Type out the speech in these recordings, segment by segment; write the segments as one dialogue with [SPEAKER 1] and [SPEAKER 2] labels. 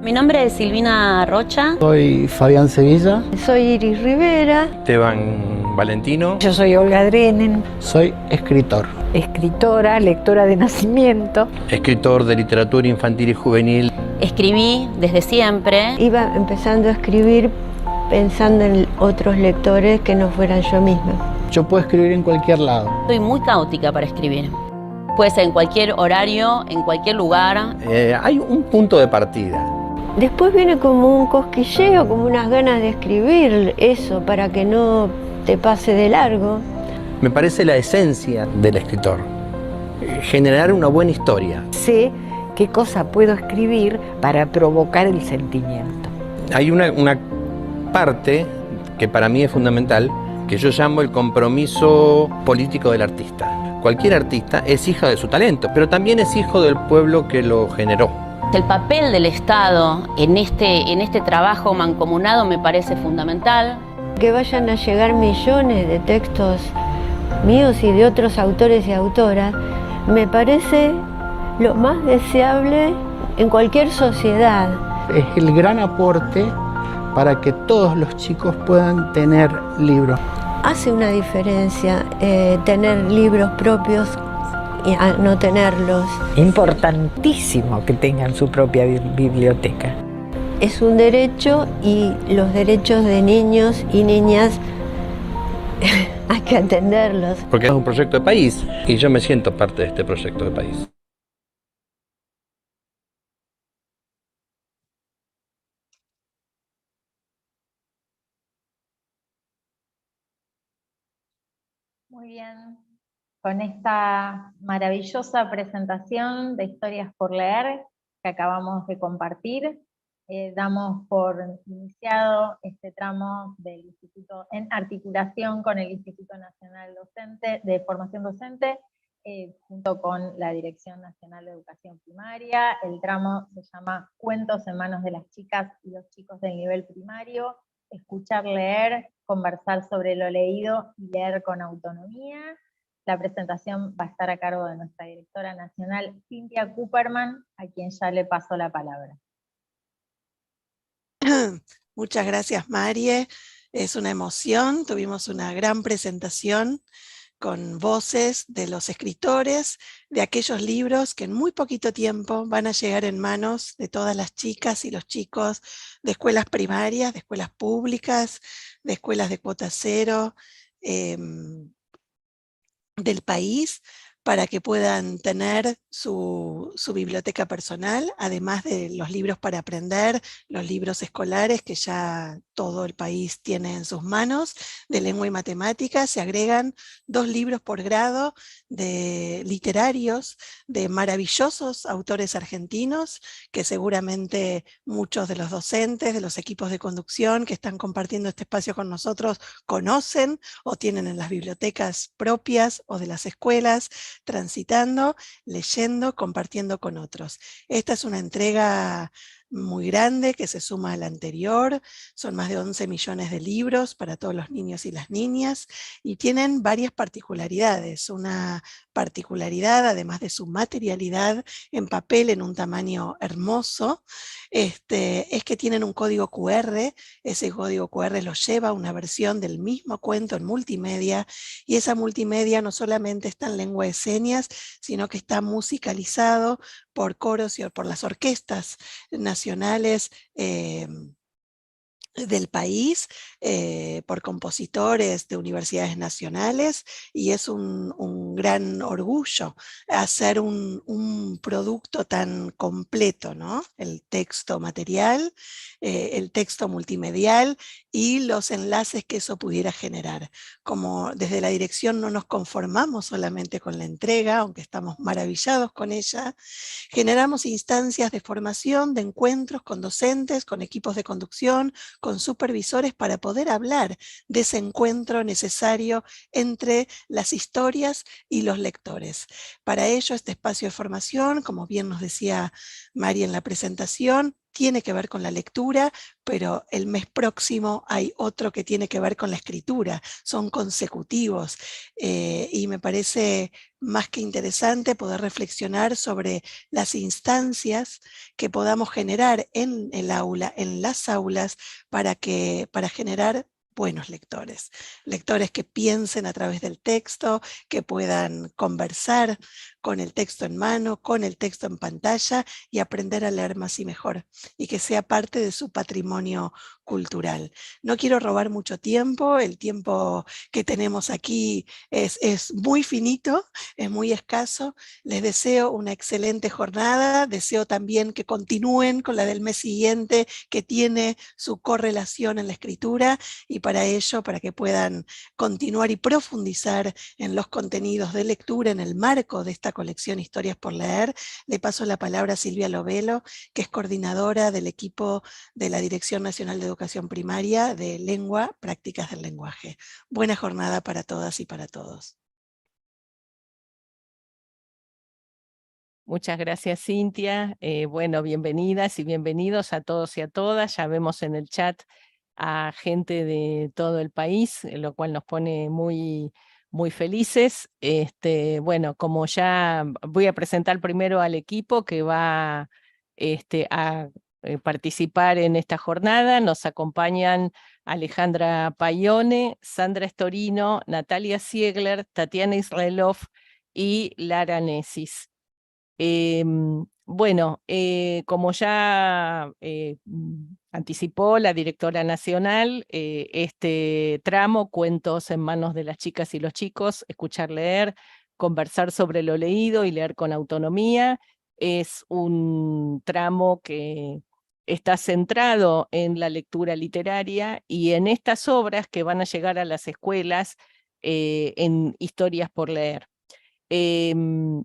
[SPEAKER 1] Mi nombre es Silvina Rocha.
[SPEAKER 2] Soy Fabián Sevilla.
[SPEAKER 3] Soy Iris Rivera.
[SPEAKER 4] Esteban Valentino.
[SPEAKER 5] Yo soy Olga Drenen.
[SPEAKER 2] Soy escritor.
[SPEAKER 5] Escritora, lectora de nacimiento.
[SPEAKER 4] Escritor de literatura infantil y juvenil.
[SPEAKER 1] Escribí desde siempre.
[SPEAKER 3] Iba empezando a escribir pensando en otros lectores que no fueran yo misma.
[SPEAKER 2] Yo puedo escribir en cualquier lado.
[SPEAKER 1] Soy muy caótica para escribir. Puede ser en cualquier horario, en cualquier lugar.
[SPEAKER 4] Hay un punto de partida.
[SPEAKER 3] Después viene como un cosquilleo, como unas ganas de escribir eso para que no te pase de largo.
[SPEAKER 4] Me parece la esencia del escritor. Generar una buena historia.
[SPEAKER 5] Sé qué cosa puedo escribir para provocar el sentimiento.
[SPEAKER 4] Hay una parte que para mí es fundamental, que yo llamo el compromiso político del artista. Cualquier artista es hija de su talento, pero también es hijo del pueblo que lo generó.
[SPEAKER 1] El papel del Estado en este trabajo mancomunado me parece fundamental.
[SPEAKER 3] Que vayan a llegar millones de textos míos y de otros autores y autoras, me parece lo más deseable en cualquier sociedad.
[SPEAKER 2] Es el gran aporte para que todos los chicos puedan tener libros.
[SPEAKER 3] Hace una diferencia tener libros propios y no tenerlos.
[SPEAKER 5] Importantísimo que tengan su propia biblioteca.
[SPEAKER 3] Es un derecho y los derechos de niños y niñas hay que atenderlos.
[SPEAKER 4] Porque es un proyecto de país y yo me siento parte de este proyecto de país.
[SPEAKER 6] Muy bien, con esta maravillosa presentación de Historias por Leer que acabamos de compartir, damos por iniciado este tramo del Instituto en articulación con el Instituto Nacional Docente de Formación Docente, junto con la Dirección Nacional de Educación Primaria. El tramo se llama Cuentos en manos de las chicas y los chicos del nivel primario, escuchar, leer, conversar sobre lo leído y leer con autonomía. La presentación va a estar a cargo de nuestra directora nacional, Cynthia Cooperman, a quien ya le paso la palabra.
[SPEAKER 7] Muchas gracias, Marie. Es una emoción, tuvimos una gran presentación con voces de los escritores, de aquellos libros que en muy poquito tiempo van a llegar en manos de todas las chicas y los chicos de escuelas primarias, de escuelas públicas, de escuelas de cuota cero, del país, para que puedan tener su biblioteca personal, además de los libros para aprender, los libros escolares que ya todo el país tiene en sus manos, de lengua y matemáticas. Se agregan 2 libros por grado de literarios, de maravillosos autores argentinos, que seguramente muchos de los docentes, de los equipos de conducción que están compartiendo este espacio con nosotros, conocen o tienen en las bibliotecas propias o de las escuelas, transitando, leyendo, compartiendo con otros. Esta es una entrega muy grande que se suma a la anterior, son más de 11 millones de libros para todos los niños y las niñas, y tienen varias particularidades. Una particularidad, además de su materialidad en papel en un tamaño hermoso, es que tienen un código QR. Ese código QR los lleva a una versión del mismo cuento en multimedia, y esa multimedia no solamente está en lengua de señas, sino que está musicalizado por coros y por las orquestas nacionales del país, por compositores de universidades nacionales, y es un gran orgullo hacer un producto tan completo, ¿no? El texto material, el texto multimedial y los enlaces que eso pudiera generar. Como desde la dirección no nos conformamos solamente con la entrega, aunque estamos maravillados con ella, generamos instancias de formación, de encuentros con docentes, con equipos de conducción, con supervisores, para poder hablar de ese encuentro necesario entre las historias y los lectores. Para ello, este espacio de formación, como bien nos decía Mari en la presentación, tiene que ver con la lectura, pero el mes próximo hay otro que tiene que ver con la escritura, son consecutivos, y me parece más que interesante poder reflexionar sobre las instancias que podamos generar en el aula, en las aulas, para generar buenos lectores, lectores que piensen a través del texto, que puedan conversar con el texto en mano, con el texto en pantalla y aprender a leer más y mejor, y que sea parte de su patrimonio cultural. No quiero robar mucho tiempo, el tiempo que tenemos aquí es muy finito, es muy escaso. Les deseo una excelente jornada, deseo también que continúen con la del mes siguiente, que tiene su correlación en la escritura, y para ello, para que puedan continuar y profundizar en los contenidos de lectura en el marco de esta colección Historias por Leer, le paso la palabra a Silvia Lovelo, que es coordinadora del equipo de la Dirección Nacional de Educación Primaria de Lengua, Prácticas del Lenguaje. Buena jornada para todas y para todos.
[SPEAKER 8] Muchas gracias, Cintia. Bueno, bienvenidas y bienvenidos a todos y a todas. Ya vemos en el chat a gente de todo el país, lo cual nos pone muy, muy felices. Bueno, como ya voy a presentar primero al equipo que va a participar en esta jornada, nos acompañan Alejandra Paione, Sandra Estorino, Natalia Ziegler, Tatiana Israelov y Lara Nesis. Bueno, como ya anticipó la directora nacional, este tramo, Cuentos en manos de las chicas y los chicos, escuchar leer, conversar sobre lo leído y leer con autonomía, es un tramo que está centrado en la lectura literaria y en estas obras que van a llegar a las escuelas en Historias por Leer.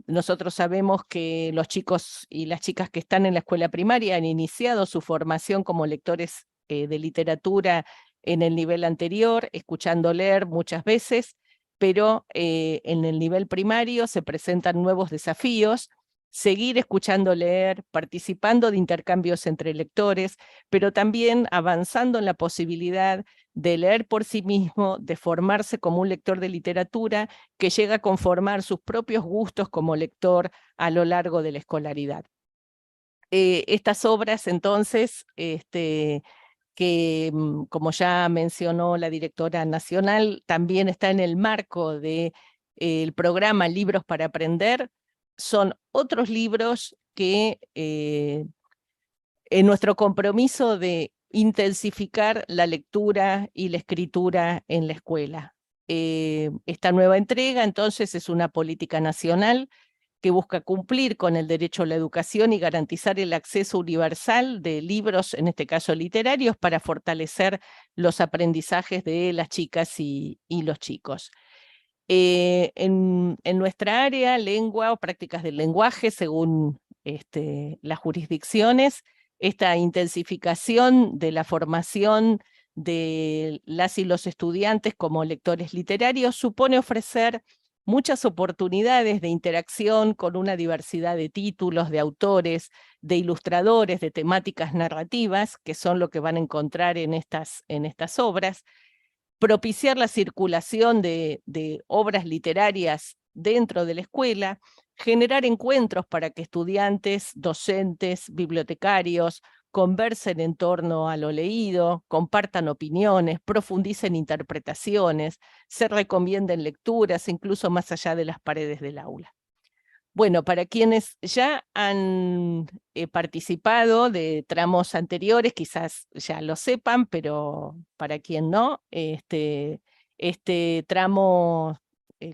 [SPEAKER 8] Nosotros sabemos que los chicos y las chicas que están en la escuela primaria han iniciado su formación como lectores de literatura en el nivel anterior, escuchando leer muchas veces, pero en el nivel primario se presentan nuevos desafíos, seguir escuchando leer, participando de intercambios entre lectores, pero también avanzando en la posibilidad de leer por sí mismo, de formarse como un lector de literatura que llega a conformar sus propios gustos como lector a lo largo de la escolaridad. Estas obras, entonces, que como ya mencionó la directora nacional, también está en el marco del programa Libros para Aprender, son otros libros que en nuestro compromiso de intensificar la lectura y la escritura en la escuela. Esta nueva entrega, entonces, es una política nacional que busca cumplir con el derecho a la educación y garantizar el acceso universal de libros, en este caso literarios, para fortalecer los aprendizajes de las chicas y los chicos. En nuestra área, lengua o prácticas del lenguaje, según las jurisdicciones, esta intensificación de la formación de las y los estudiantes como lectores literarios supone ofrecer muchas oportunidades de interacción con una diversidad de títulos, de autores, de ilustradores, de temáticas narrativas, que son lo que van a encontrar en estas obras, propiciar la circulación de obras literarias dentro de la escuela, generar encuentros para que estudiantes, docentes, bibliotecarios, conversen en torno a lo leído, compartan opiniones, profundicen interpretaciones, se recomienden lecturas, incluso más allá de las paredes del aula. Bueno, para quienes ya han participado de tramos anteriores, quizás ya lo sepan, pero para quien no, este tramo,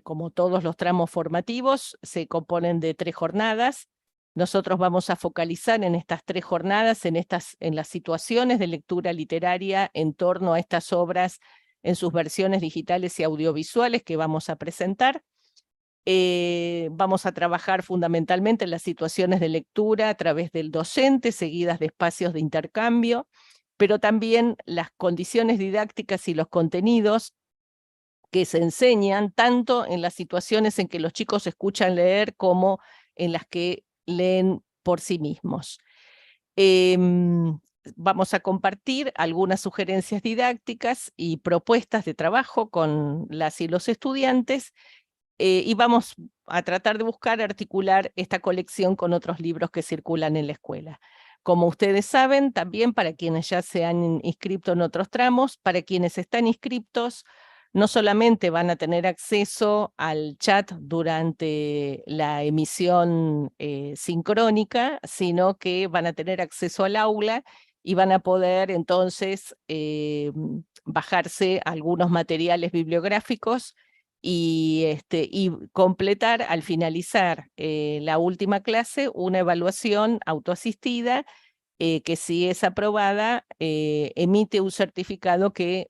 [SPEAKER 8] como todos los tramos formativos, se componen de 3 jornadas. Nosotros vamos a focalizar en estas 3 jornadas, en las situaciones de lectura literaria en torno a estas obras en sus versiones digitales y audiovisuales que vamos a presentar. Vamos a trabajar fundamentalmente en las situaciones de lectura a través del docente, seguidas de espacios de intercambio, pero también las condiciones didácticas y los contenidos que se enseñan tanto en las situaciones en que los chicos escuchan leer como en las que leen por sí mismos. Vamos a compartir algunas sugerencias didácticas y propuestas de trabajo con las y los estudiantes, y vamos a tratar de buscar articular esta colección con otros libros que circulan en la escuela. Como ustedes saben, también para quienes ya se han inscrito en otros tramos, para quienes están inscriptos, no solamente van a tener acceso al chat durante la emisión sincrónica, sino que van a tener acceso al aula y van a poder entonces bajarse algunos materiales bibliográficos y completar al finalizar la última clase una evaluación autoasistida que, si es aprobada, emite un certificado que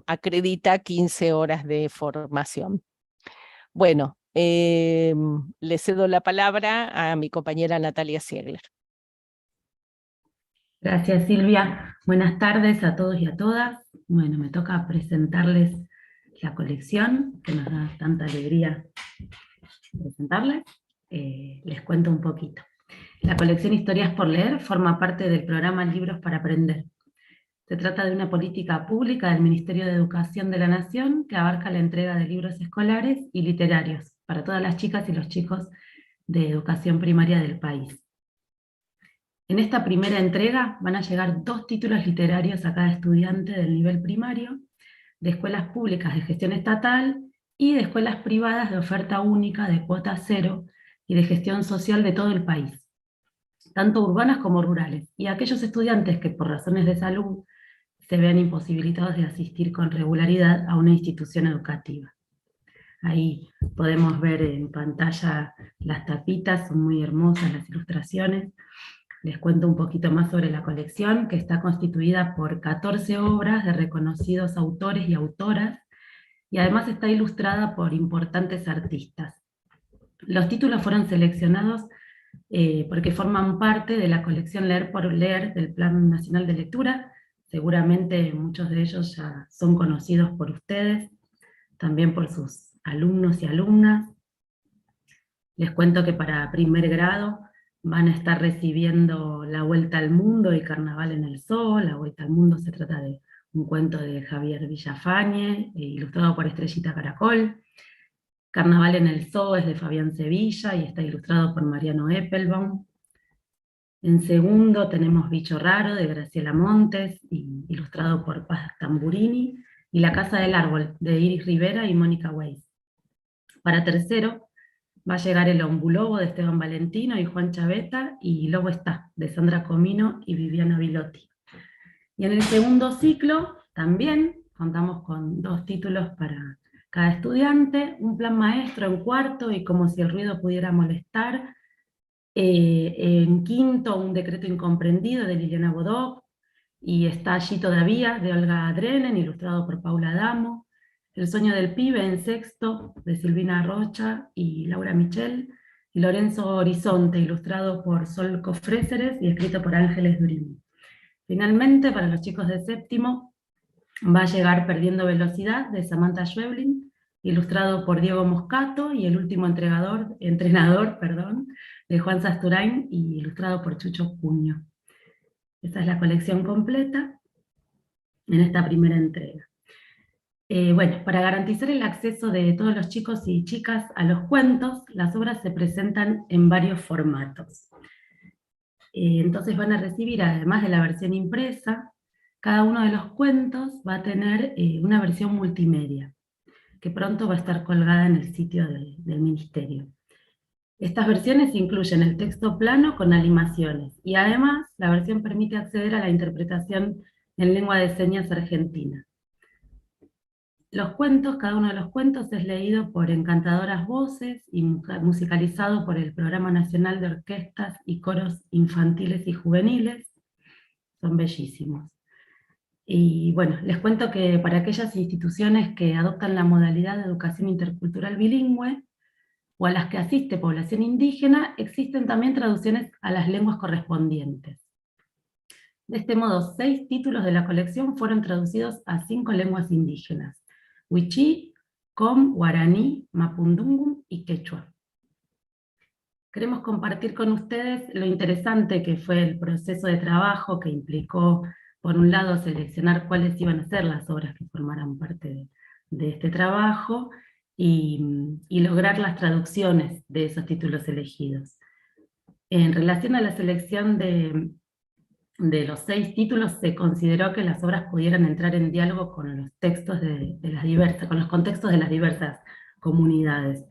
[SPEAKER 8] acredita 15 horas de formación. Bueno, le cedo la palabra a mi compañera Natalia Ziegler.
[SPEAKER 9] Gracias, Silvia. Buenas tardes a todos y a todas. Bueno, me toca presentarles la colección, que nos da tanta alegría presentarles. Les cuento un poquito. La colección Historias por Leer forma parte del programa Libros para Aprender. Se trata de una política pública del Ministerio de Educación de la Nación que abarca la entrega de libros escolares y literarios para todas las chicas y los chicos de educación primaria del país. En esta primera entrega van a llegar 2 títulos literarios a cada estudiante del nivel primario, de escuelas públicas de gestión estatal y de escuelas privadas de oferta única de cuota cero y de gestión social de todo el país, tanto urbanas como rurales, y aquellos estudiantes que por razones de salud se vean imposibilitados de asistir con regularidad a una institución educativa. Ahí podemos ver en pantalla las tapitas, son muy hermosas las ilustraciones. Les cuento un poquito más sobre la colección, que está constituida por 14 obras de reconocidos autores y autoras, y además está ilustrada por importantes artistas. Los títulos fueron seleccionados porque forman parte de la colección Leer por Leer del Plan Nacional de Lectura. Seguramente muchos de ellos ya son conocidos por ustedes, también por sus alumnos y alumnas. Les cuento que para primer grado van a estar recibiendo La Vuelta al Mundo y Carnaval en el Zoo. La Vuelta al Mundo se trata de un cuento de Javier Villafañe, ilustrado por Estrellita Caracol. Carnaval en el Zoo es de Fabián Sevilla y está ilustrado por Mariano Eppelbaum. En segundo tenemos Bicho Raro de Graciela Montes, ilustrado por Paz Tamburini, y La Casa del Árbol de Iris Rivera y Mónica Weiss. Para tercero va a llegar El Ombulobo de Esteban Valentino y Juan Chaveta, y Lobo está, de Sandra Comino y Viviana Bilotti. Y en el segundo ciclo también contamos con 2 títulos para cada estudiante: Un plan maestro en cuarto y Como si el ruido pudiera molestar. En quinto, Un decreto incomprendido de Liliana Bodoc, y Está allí todavía de Olga Drenen, ilustrado por Paula Damo. El sueño del pibe en sexto, de Silvina Rocha y Laura Michel, y Lorenzo Horizonte, ilustrado por Sol Cofréceres y escrito por Ángeles Durín. Finalmente, para los chicos de séptimo, va a llegar Perdiendo Velocidad, de Samantha Schweblin, ilustrado por Diego Moscato, y El último entrenador, de Juan Sasturain, y ilustrado por Chucho Puño. Esta es la colección completa en esta primera entrega. Bueno, para garantizar el acceso de todos los chicos y chicas a los cuentos, las obras se presentan en varios formatos. Entonces van a recibir, además de la versión impresa, cada uno de los cuentos va a tener una versión multimedia, que pronto va a estar colgada en el sitio del Ministerio. Estas versiones incluyen el texto plano con animaciones, y además la versión permite acceder a la interpretación en lengua de señas argentina. Los cuentos, cada uno de los cuentos es leído por encantadoras voces y musicalizado por el Programa Nacional de Orquestas y Coros Infantiles y Juveniles. Son bellísimos. Y bueno, les cuento que para aquellas instituciones que adoptan la modalidad de educación intercultural bilingüe, o a las que asiste población indígena, existen también traducciones a las lenguas correspondientes. De este modo, 6 títulos de la colección fueron traducidos a 5 lenguas indígenas: Wichí, Com, Guaraní, Mapudungun y Quechua. queremos compartir con ustedes lo interesante que fue el proceso de trabajo que implicó, por un lado, seleccionar cuáles iban a ser las obras que formaran parte de este trabajo y lograr las traducciones de esos títulos elegidos. En relación a la selección de los 6 títulos, se consideró que las obras pudieran entrar en diálogo con los textos con los contextos de las diversas comunidades.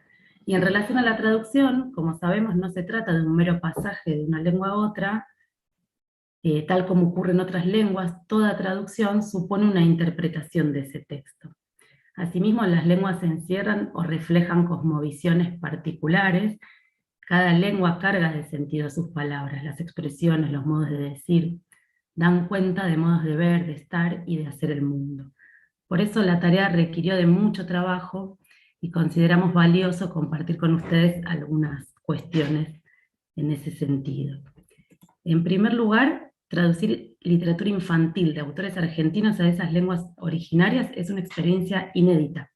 [SPEAKER 9] Y en relación a la traducción, como sabemos, no se trata de un mero pasaje de una lengua a otra, tal como ocurre en otras lenguas. Toda traducción supone una interpretación de ese texto. Asimismo, las lenguas encierran o reflejan cosmovisiones particulares. Cada lengua carga de sentido sus palabras, las expresiones, los modos de decir, dan cuenta de modos de ver, de estar y de hacer el mundo. Por eso la tarea requirió de mucho trabajo y consideramos valioso compartir con ustedes algunas cuestiones en ese sentido. En primer lugar, traducir literatura infantil de autores argentinos a esas lenguas originarias es una experiencia inédita.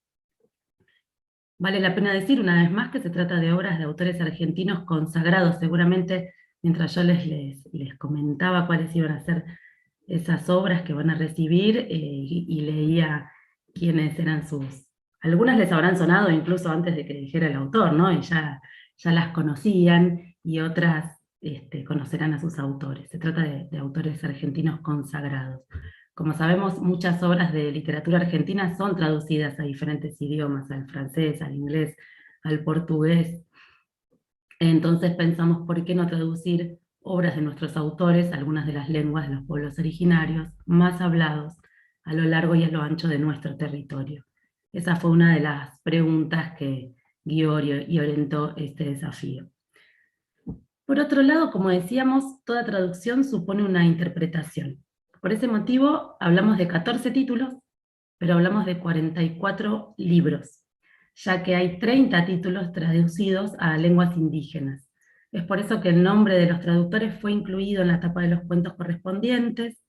[SPEAKER 9] Vale la pena decir una vez más que se trata de obras de autores argentinos consagrados. Seguramente mientras yo les comentaba cuáles iban a ser esas obras que van a recibir, y leía quiénes eran sus... Algunas les habrán sonado incluso antes de que dijera el autor, ¿no? Y ya las conocían, y otras conocerán a sus autores. Se trata de autores argentinos consagrados. Como sabemos, muchas obras de literatura argentina son traducidas a diferentes idiomas, al francés, al inglés, al portugués. Entonces pensamos, ¿por qué no traducir obras de nuestros autores a algunas de las lenguas de los pueblos originarios más hablados a lo largo y a lo ancho de nuestro territorio? Esa fue una de las preguntas que guió y orientó este desafío. Por otro lado, como decíamos, toda traducción supone una interpretación. Por ese motivo hablamos de 14 títulos, pero hablamos de 44 libros, ya que hay 30 títulos traducidos a lenguas indígenas. Es por eso que el nombre de los traductores fue incluido en la tapa de los cuentos correspondientes.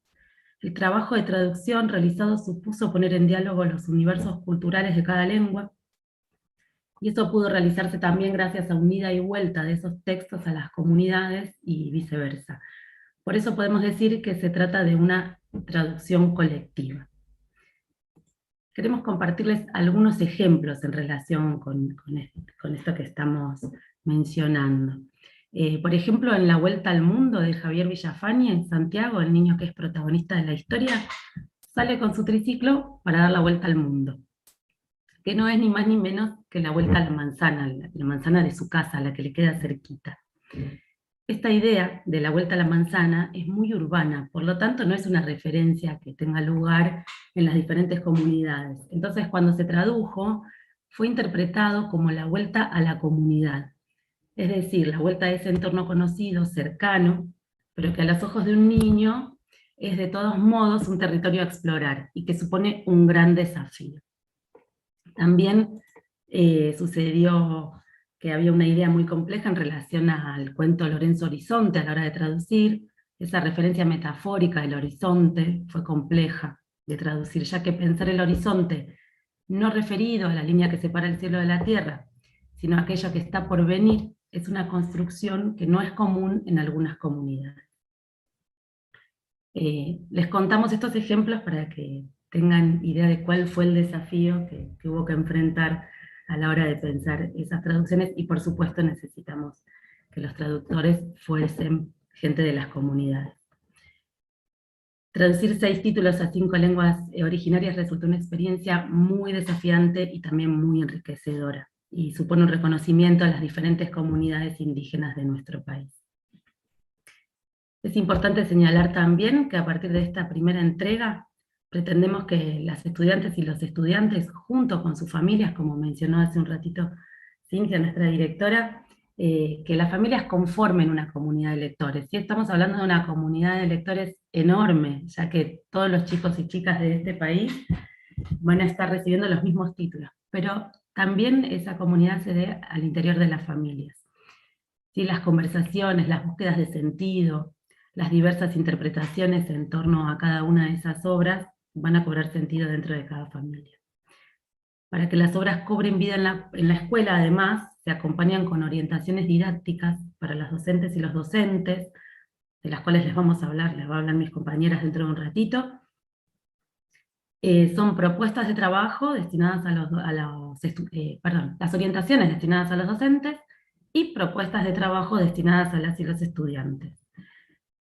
[SPEAKER 9] El trabajo de traducción realizado supuso poner en diálogo los universos culturales de cada lengua, y eso pudo realizarse también gracias a un ida y vuelta de esos textos a las comunidades y viceversa. Por eso podemos decir que se trata de una traducción colectiva. Queremos compartirles algunos ejemplos en relación con esto que estamos mencionando. Por ejemplo, en La Vuelta al Mundo de Javier Villafañe, en Santiago, el niño que es protagonista de la historia, sale con su triciclo para dar la vuelta al mundo, que no es ni más ni menos que la vuelta a la manzana de su casa, la que le queda cerquita. Esta idea de la vuelta a la manzana es muy urbana, por lo tanto no es una referencia que tenga lugar en las diferentes comunidades. Entonces, cuando se tradujo, fue interpretado como la vuelta a la comunidad. Es decir, la vuelta a ese entorno conocido, cercano, pero que a los ojos de un niño es de todos modos un territorio a explorar y que supone un gran desafío. También sucedió que había una idea muy compleja en relación al cuento Lorenzo Horizonte a la hora de traducir. Esa referencia metafórica del horizonte fue compleja de traducir, ya que pensar el horizonte no referido a la línea que separa el cielo de la tierra, sino a aquello que está por venir, es una construcción que no es común en algunas comunidades. Les contamos estos ejemplos para que tengan idea de cuál fue el desafío que hubo que enfrentar a la hora de pensar esas traducciones, y por supuesto necesitamos que los traductores fuesen gente de las comunidades. Traducir 6 títulos a 5 lenguas originarias resultó una experiencia muy desafiante y también muy enriquecedora, y supone un reconocimiento a las diferentes comunidades indígenas de nuestro país. Es importante señalar también que a partir de esta primera entrega, pretendemos que las estudiantes y los estudiantes, junto con sus familias, como mencionó hace un ratito Cintia, nuestra directora, que las familias conformen una comunidad de lectores. ¿Sí? Estamos hablando de una comunidad de lectores enorme, ya que todos los chicos y chicas de este país van a estar recibiendo los mismos títulos, pero también esa comunidad se dé al interior de las familias. ¿Sí? Las conversaciones, las búsquedas de sentido, las diversas interpretaciones en torno a cada una de esas obras van a cobrar sentido dentro de cada familia. Para que las obras cobren vida en la escuela, además, se acompañan con orientaciones didácticas para las docentes y los docentes, de las cuales les va a hablar mis compañeras dentro de un ratito. Son propuestas de trabajo destinadas las orientaciones destinadas a los docentes y propuestas de trabajo destinadas a las y los estudiantes.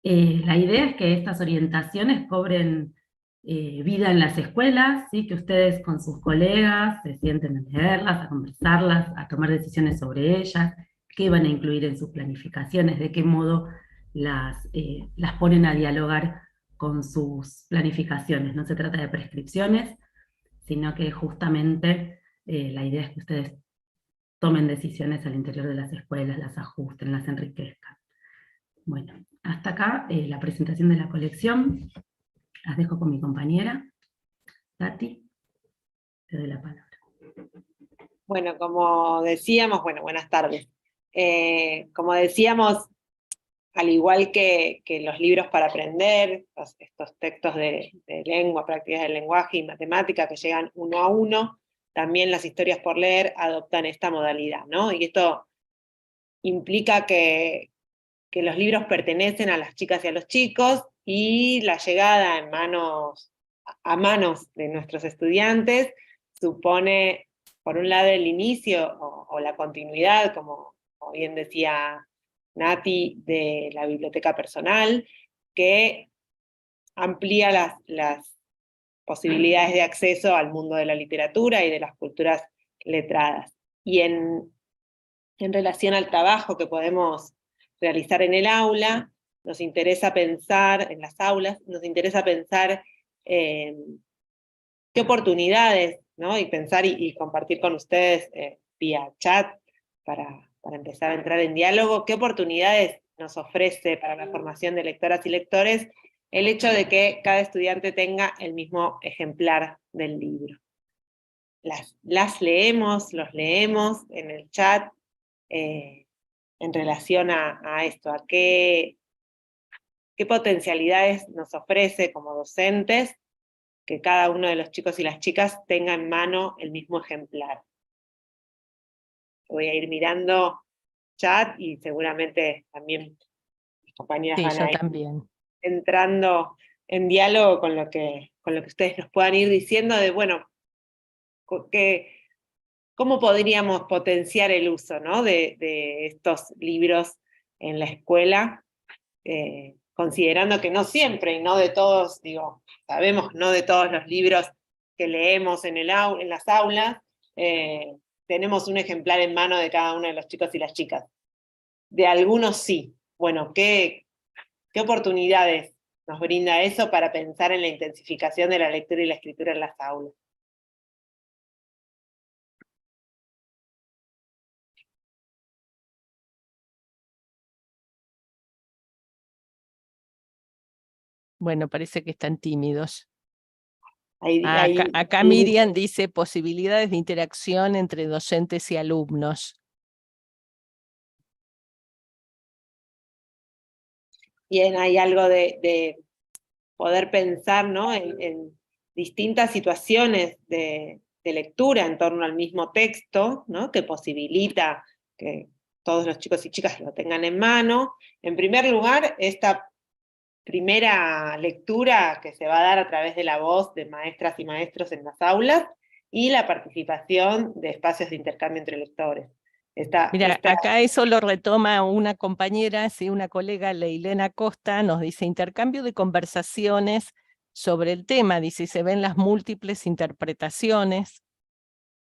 [SPEAKER 9] La idea es que estas orientaciones cobren vida en las escuelas, ¿sí? Que ustedes con sus colegas se sienten a leerlas, a conversarlas, a tomar decisiones sobre ellas, qué van a incluir en sus planificaciones, de qué modo las ponen a dialogar con sus planificaciones. No se trata de prescripciones, sino que justamente la idea es que ustedes tomen decisiones al interior de las escuelas, las ajusten, las enriquezcan. Bueno, hasta acá la presentación de la colección. Las dejo con mi compañera. Tati, te doy la palabra.
[SPEAKER 10] Bueno, como decíamos, buenas tardes. Como decíamos, al igual que los libros para aprender, estos textos de lengua, prácticas del lenguaje y matemática que llegan uno a uno, también las historias por leer adoptan esta modalidad, ¿no? Y esto implica que los libros pertenecen a las chicas y a los chicos, y la llegada a manos de nuestros estudiantes supone, por un lado, el inicio o la continuidad, como bien decía Nati, de la biblioteca personal, que amplía las posibilidades de acceso al mundo de la literatura y de las culturas letradas. Y en relación al trabajo que podemos realizar en el aula, nos interesa pensar, en las aulas, nos interesa pensar qué oportunidades, ¿no? Y pensar y compartir con ustedes vía chat, para empezar a entrar en diálogo, qué oportunidades nos ofrece para la formación de lectoras y lectores el hecho de que cada estudiante tenga el mismo ejemplar del libro. Los leemos en el chat, en relación a esto, a qué potencialidades nos ofrece como docentes que cada uno de los chicos y las chicas tenga en mano el mismo ejemplar. Voy a ir mirando chat y seguramente también mis compañeras van a ir entrando en diálogo con lo que ustedes nos puedan ir diciendo de, bueno, ¿cómo podríamos potenciar el uso, ¿no? de estos libros en la escuela? Considerando que no siempre, y no de todos, sabemos, no de todos los libros que leemos en las aulas, tenemos un ejemplar en mano de cada uno de los chicos y las chicas. De algunos sí. Bueno, ¿qué oportunidades nos brinda eso para pensar en la intensificación de la lectura y la escritura en las aulas?
[SPEAKER 8] Bueno, parece que están tímidos.
[SPEAKER 10] Acá
[SPEAKER 8] Miriam dice posibilidades de interacción entre docentes y alumnos.
[SPEAKER 10] Bien, hay algo de poder pensar, ¿no? en distintas situaciones de lectura en torno al mismo texto, ¿no? Que posibilita que todos los chicos y chicas lo tengan en mano. En primer lugar, esta primera lectura que se va a dar a través de la voz de maestras y maestros en las aulas, y la participación de espacios de intercambio entre lectores.
[SPEAKER 8] Acá eso lo retoma una compañera, ¿sí? Una colega, Leilena Costa, nos dice intercambio de conversaciones sobre el tema, dice, se ven las múltiples interpretaciones,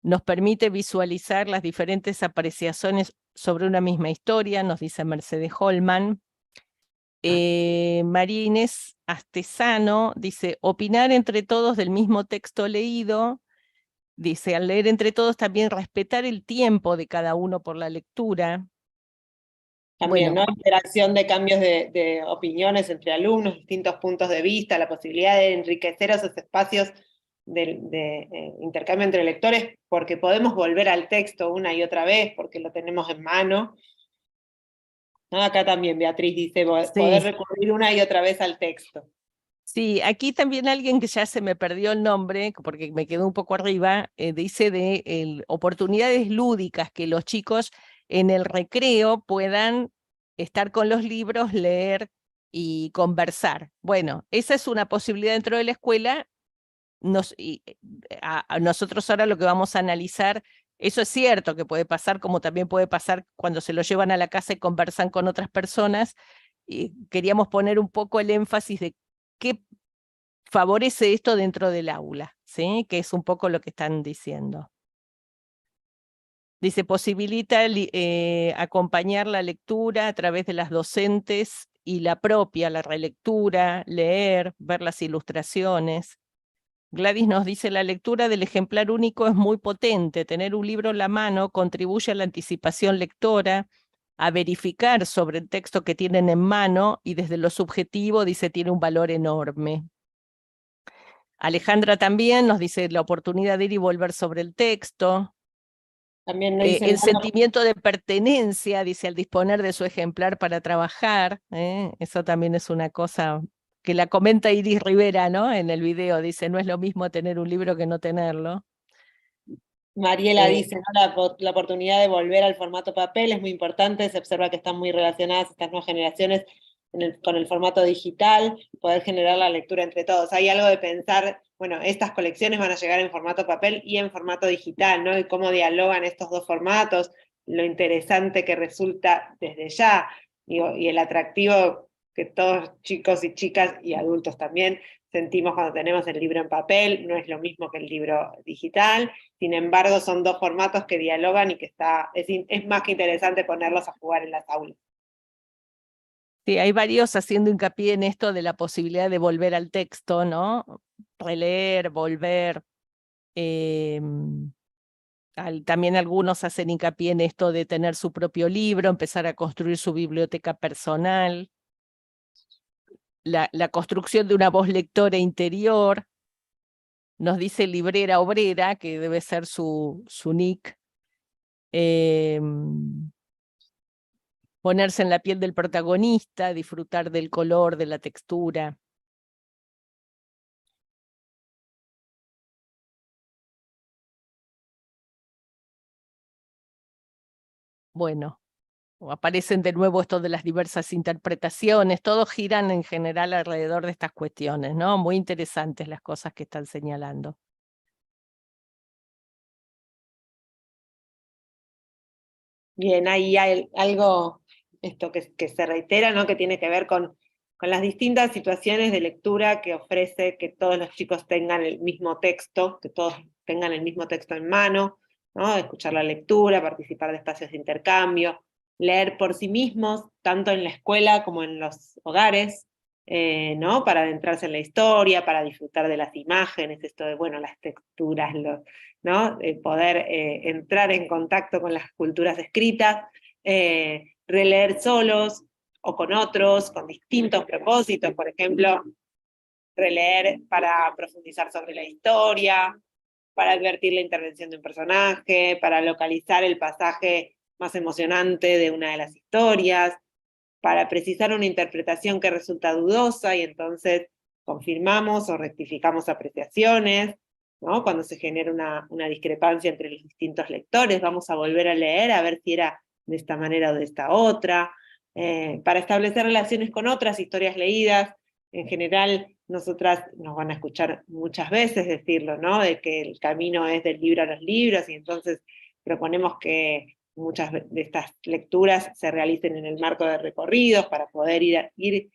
[SPEAKER 8] nos permite visualizar las diferentes apreciaciones sobre una misma historia, nos dice Mercedes Holman. María Inés Astesano dice, opinar entre todos del mismo texto leído. Dice, al leer entre todos también respetar el tiempo de cada uno por la lectura.
[SPEAKER 10] También, ¿no? Interacción de cambios de opiniones entre alumnos, distintos puntos de vista, la posibilidad de enriquecer esos espacios de intercambio entre lectores, porque podemos volver al texto una y otra vez, porque lo tenemos en mano. ¿No? Acá también Beatriz dice, poder recurrir una y otra vez al texto.
[SPEAKER 8] Sí, aquí también alguien que ya se me perdió el nombre, porque me quedó un poco arriba, dice de oportunidades lúdicas que los chicos en el recreo puedan estar con los libros, leer y conversar. Bueno, esa es una posibilidad dentro de la escuela. A nosotros ahora lo que vamos a analizar, eso es cierto que puede pasar, como también puede pasar cuando se lo llevan a la casa y conversan con otras personas, y queríamos poner un poco el énfasis de qué favorece esto dentro del aula, ¿sí? Que es un poco lo que están diciendo. Dice, posibilita acompañar la lectura a través de las docentes y la propia, la relectura, leer, ver las ilustraciones. Gladys nos dice, la lectura del ejemplar único es muy potente. Tener un libro en la mano contribuye a la anticipación lectora, a verificar sobre el texto que tienen en mano y desde lo subjetivo, dice, tiene un valor enorme. Alejandra también nos dice la oportunidad de ir y volver sobre el texto.
[SPEAKER 10] También nos dicen,
[SPEAKER 8] El sentimiento de pertenencia, dice, al disponer de su ejemplar para trabajar. Eso también es una cosa que la comenta Iris Rivera, ¿no? En el video, dice, no es lo mismo tener un libro que no tenerlo.
[SPEAKER 10] Mariela dice, ¿no? La oportunidad de volver al formato papel es muy importante, se observa que están muy relacionadas estas nuevas generaciones con el formato digital, poder generar la lectura entre todos. Hay algo de pensar, bueno, estas colecciones van a llegar en formato papel y en formato digital, ¿no? Y cómo dialogan estos dos formatos, lo interesante que resulta desde ya, y el atractivo que todos chicos y chicas y adultos también sentimos cuando tenemos el libro en papel, no es lo mismo que el libro digital. Sin embargo, son dos formatos que dialogan y que es más que interesante ponerlos a jugar en las aulas.
[SPEAKER 8] Sí, hay varios haciendo hincapié en esto de la posibilidad de volver al texto, ¿no? Releer, volver. También algunos hacen hincapié en esto de tener su propio libro, empezar a construir su biblioteca personal. La construcción de una voz lectora interior. Nos dice Librera Obrera, que debe ser su nick. Ponerse en la piel del protagonista, disfrutar del color, de la textura. Bueno, aparecen de nuevo esto de las diversas interpretaciones, todos giran en general alrededor de estas cuestiones, ¿no? Muy interesantes las cosas que están señalando.
[SPEAKER 10] Bien, ahí hay algo esto que se reitera, ¿no? Que tiene que ver con las distintas situaciones de lectura que ofrece que todos los chicos tengan el mismo texto, que todos tengan el mismo texto en mano, ¿no? Escuchar la lectura, participar de espacios de intercambio, leer por sí mismos, tanto en la escuela como en los hogares, ¿no? Para adentrarse en la historia, para disfrutar de las imágenes, esto de, bueno, las texturas, ¿no? Poder entrar en contacto con las culturas escritas, releer solos o con otros, con distintos propósitos, por ejemplo, releer para profundizar sobre la historia, para advertir la intervención de un personaje, para localizar el pasaje más emocionante de una de las historias, para precisar una interpretación que resulta dudosa y entonces confirmamos o rectificamos apreciaciones, ¿no? Cuando se genera una discrepancia entre los distintos lectores, vamos a volver a leer a ver si era de esta manera o de esta otra, para establecer relaciones con otras historias leídas. En general, nosotras nos van a escuchar muchas veces decirlo, ¿no? De que el camino es del libro a los libros, y entonces proponemos que muchas de estas lecturas se realicen en el marco de recorridos para poder ir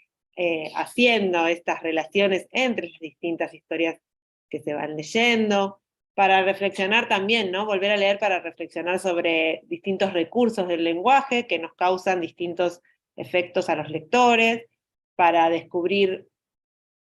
[SPEAKER 10] haciendo estas relaciones entre las distintas historias que se van leyendo, para reflexionar también, ¿no? Volver a leer para reflexionar sobre distintos recursos del lenguaje que nos causan distintos efectos a los lectores, para descubrir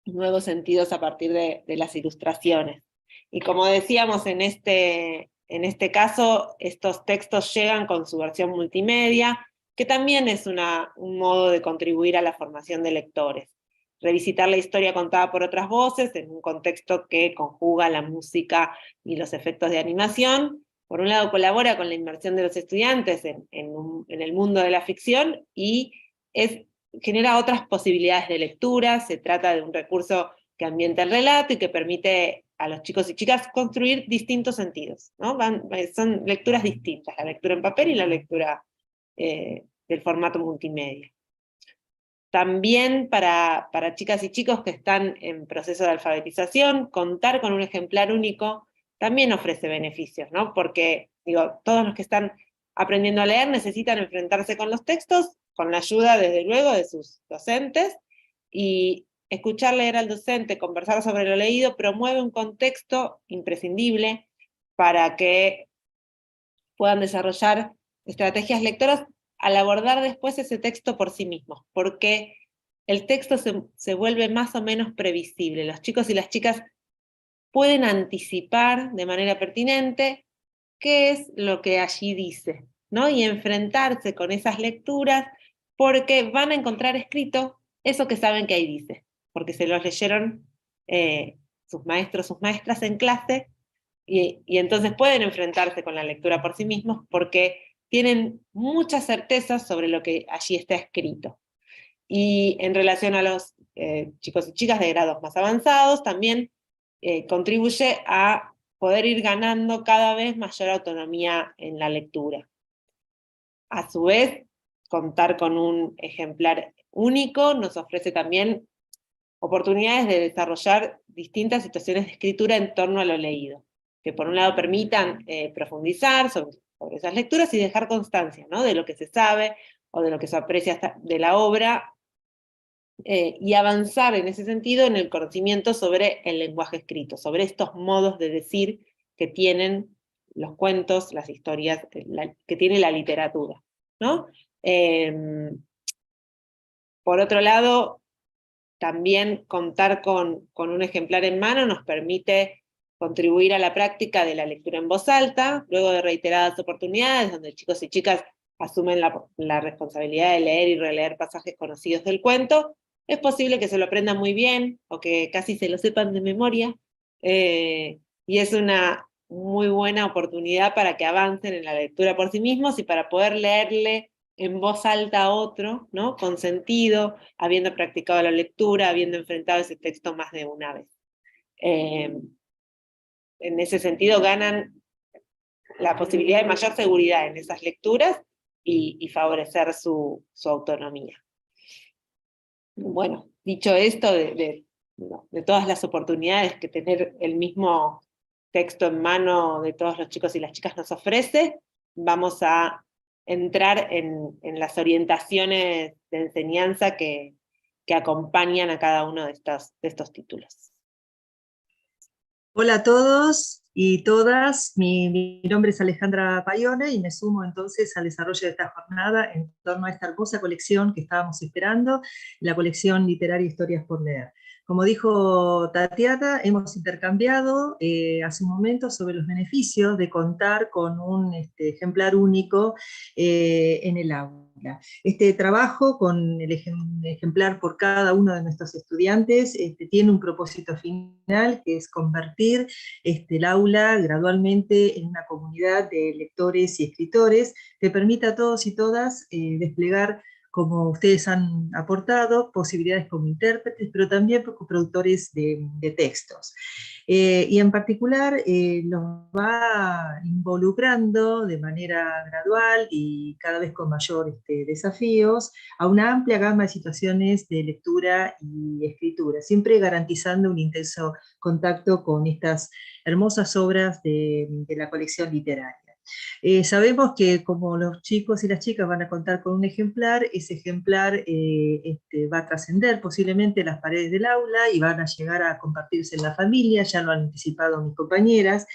[SPEAKER 10] nuevos sentidos a partir de las ilustraciones. Y como decíamos en este caso, estos textos llegan con su versión multimedia, que también es un modo de contribuir a la formación de lectores. Revisitar la historia contada por otras voces en un contexto que conjuga la música y los efectos de animación. Por un lado, colabora con la inmersión de los estudiantes en el mundo de la ficción, y es genera otras posibilidades de lectura. Se trata de un recurso que ambienta el relato y que permite a los chicos y chicas construir distintos sentidos, ¿no? Son lecturas distintas, la lectura en papel y la lectura del formato multimedia. También para chicas y chicos que están en proceso de alfabetización, contar con un ejemplar único también ofrece beneficios, ¿no? Porque, digo, todos los que están aprendiendo a leer necesitan enfrentarse con los textos, con la ayuda, desde luego, de sus docentes, y escuchar leer al docente, conversar sobre lo leído, promueve un contexto imprescindible para que puedan desarrollar estrategias lectoras al abordar después ese texto por sí mismos, porque el texto se vuelve más o menos previsible. Los chicos y las chicas pueden anticipar de manera pertinente qué es lo que allí dice, ¿no? Y enfrentarse con esas lecturas porque van a encontrar escrito eso que saben que ahí dice, porque se los leyeron sus maestros, sus maestras en clase, y entonces pueden enfrentarse con la lectura por sí mismos porque tienen muchas certezas sobre lo que allí está escrito. Y en relación a los chicos y chicas de grados más avanzados, también contribuye a poder ir ganando cada vez mayor autonomía en la lectura. A su vez, contar con un ejemplar único nos ofrece también oportunidades de desarrollar distintas situaciones de escritura en torno a lo leído, que por un lado permitan profundizar sobre esas lecturas y dejar constancia, ¿no? De lo que se sabe o de lo que se aprecia de la obra, y avanzar en ese sentido en el conocimiento sobre el lenguaje escrito, sobre estos modos de decir que tienen los cuentos, las historias, que tiene la literatura, ¿no? Por otro lado, también contar con un ejemplar en mano nos permite contribuir a la práctica de la lectura en voz alta, luego de reiteradas oportunidades donde chicos y chicas asumen la responsabilidad de leer y releer pasajes conocidos del cuento. Es posible que se lo aprendan muy bien, o que casi se lo sepan de memoria, y es una muy buena oportunidad para que avancen en la lectura por sí mismos y para poder leerle en voz alta a otro, ¿no? Con sentido, habiendo practicado la lectura, habiendo enfrentado ese texto más de una vez. En ese sentido ganan la posibilidad de mayor seguridad en esas lecturas y favorecer su autonomía. Bueno, dicho esto de todas las oportunidades que tener el mismo texto en mano de todos los chicos y las chicas nos ofrece, vamos a entrar en las orientaciones de enseñanza que acompañan a cada uno de estos títulos.
[SPEAKER 11] Hola a todos y todas, mi nombre es Alejandra Paione y me sumo entonces al desarrollo de esta jornada en torno a esta hermosa colección que estábamos esperando, la colección literaria Historias por Leer. Como dijo Tatiana, hemos intercambiado hace un momento sobre los beneficios de contar con un ejemplar único en el aula. Este trabajo con el ejemplar por cada uno de nuestros estudiantes tiene un propósito final, que es convertir el aula gradualmente en una comunidad de lectores y escritores que permita a todos y todas desplegar, como ustedes han aportado, posibilidades como intérpretes, pero también como productores de textos. Y en particular los va involucrando de manera gradual y cada vez con mayor desafíos a una amplia gama de situaciones de lectura y escritura, siempre garantizando un intenso contacto con estas hermosas obras de la colección literaria. Sabemos que como los chicos y las chicas van a contar con un ejemplar, ese ejemplar va a trascender posiblemente las paredes del aula y van a llegar a compartirse en la familia, ya lo han anticipado mis compañeras,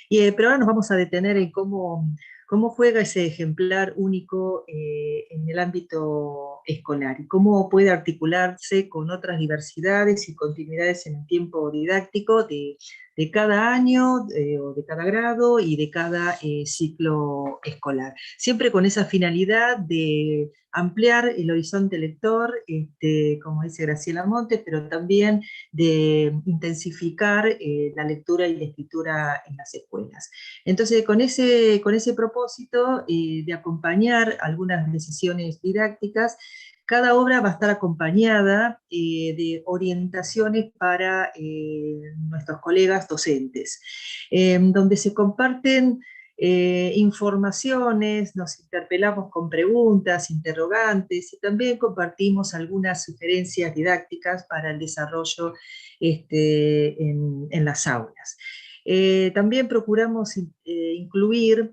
[SPEAKER 11] pero ahora nos vamos a detener en cómo juega ese ejemplar único en el ámbito escolar y cómo puede articularse con otras diversidades y continuidades en el tiempo didáctico de cada año, o de cada grado y de cada ciclo escolar. Siempre con esa finalidad de ampliar el horizonte lector, como dice Graciela Montes, pero también de intensificar la lectura y la escritura en las escuelas. Entonces, con ese propósito de acompañar algunas decisiones didácticas, Cada obra va a estar acompañada de orientaciones para nuestros colegas docentes, donde se comparten informaciones, nos interpelamos con preguntas, interrogantes, y también compartimos algunas sugerencias didácticas para el desarrollo en las aulas. También procuramos incluir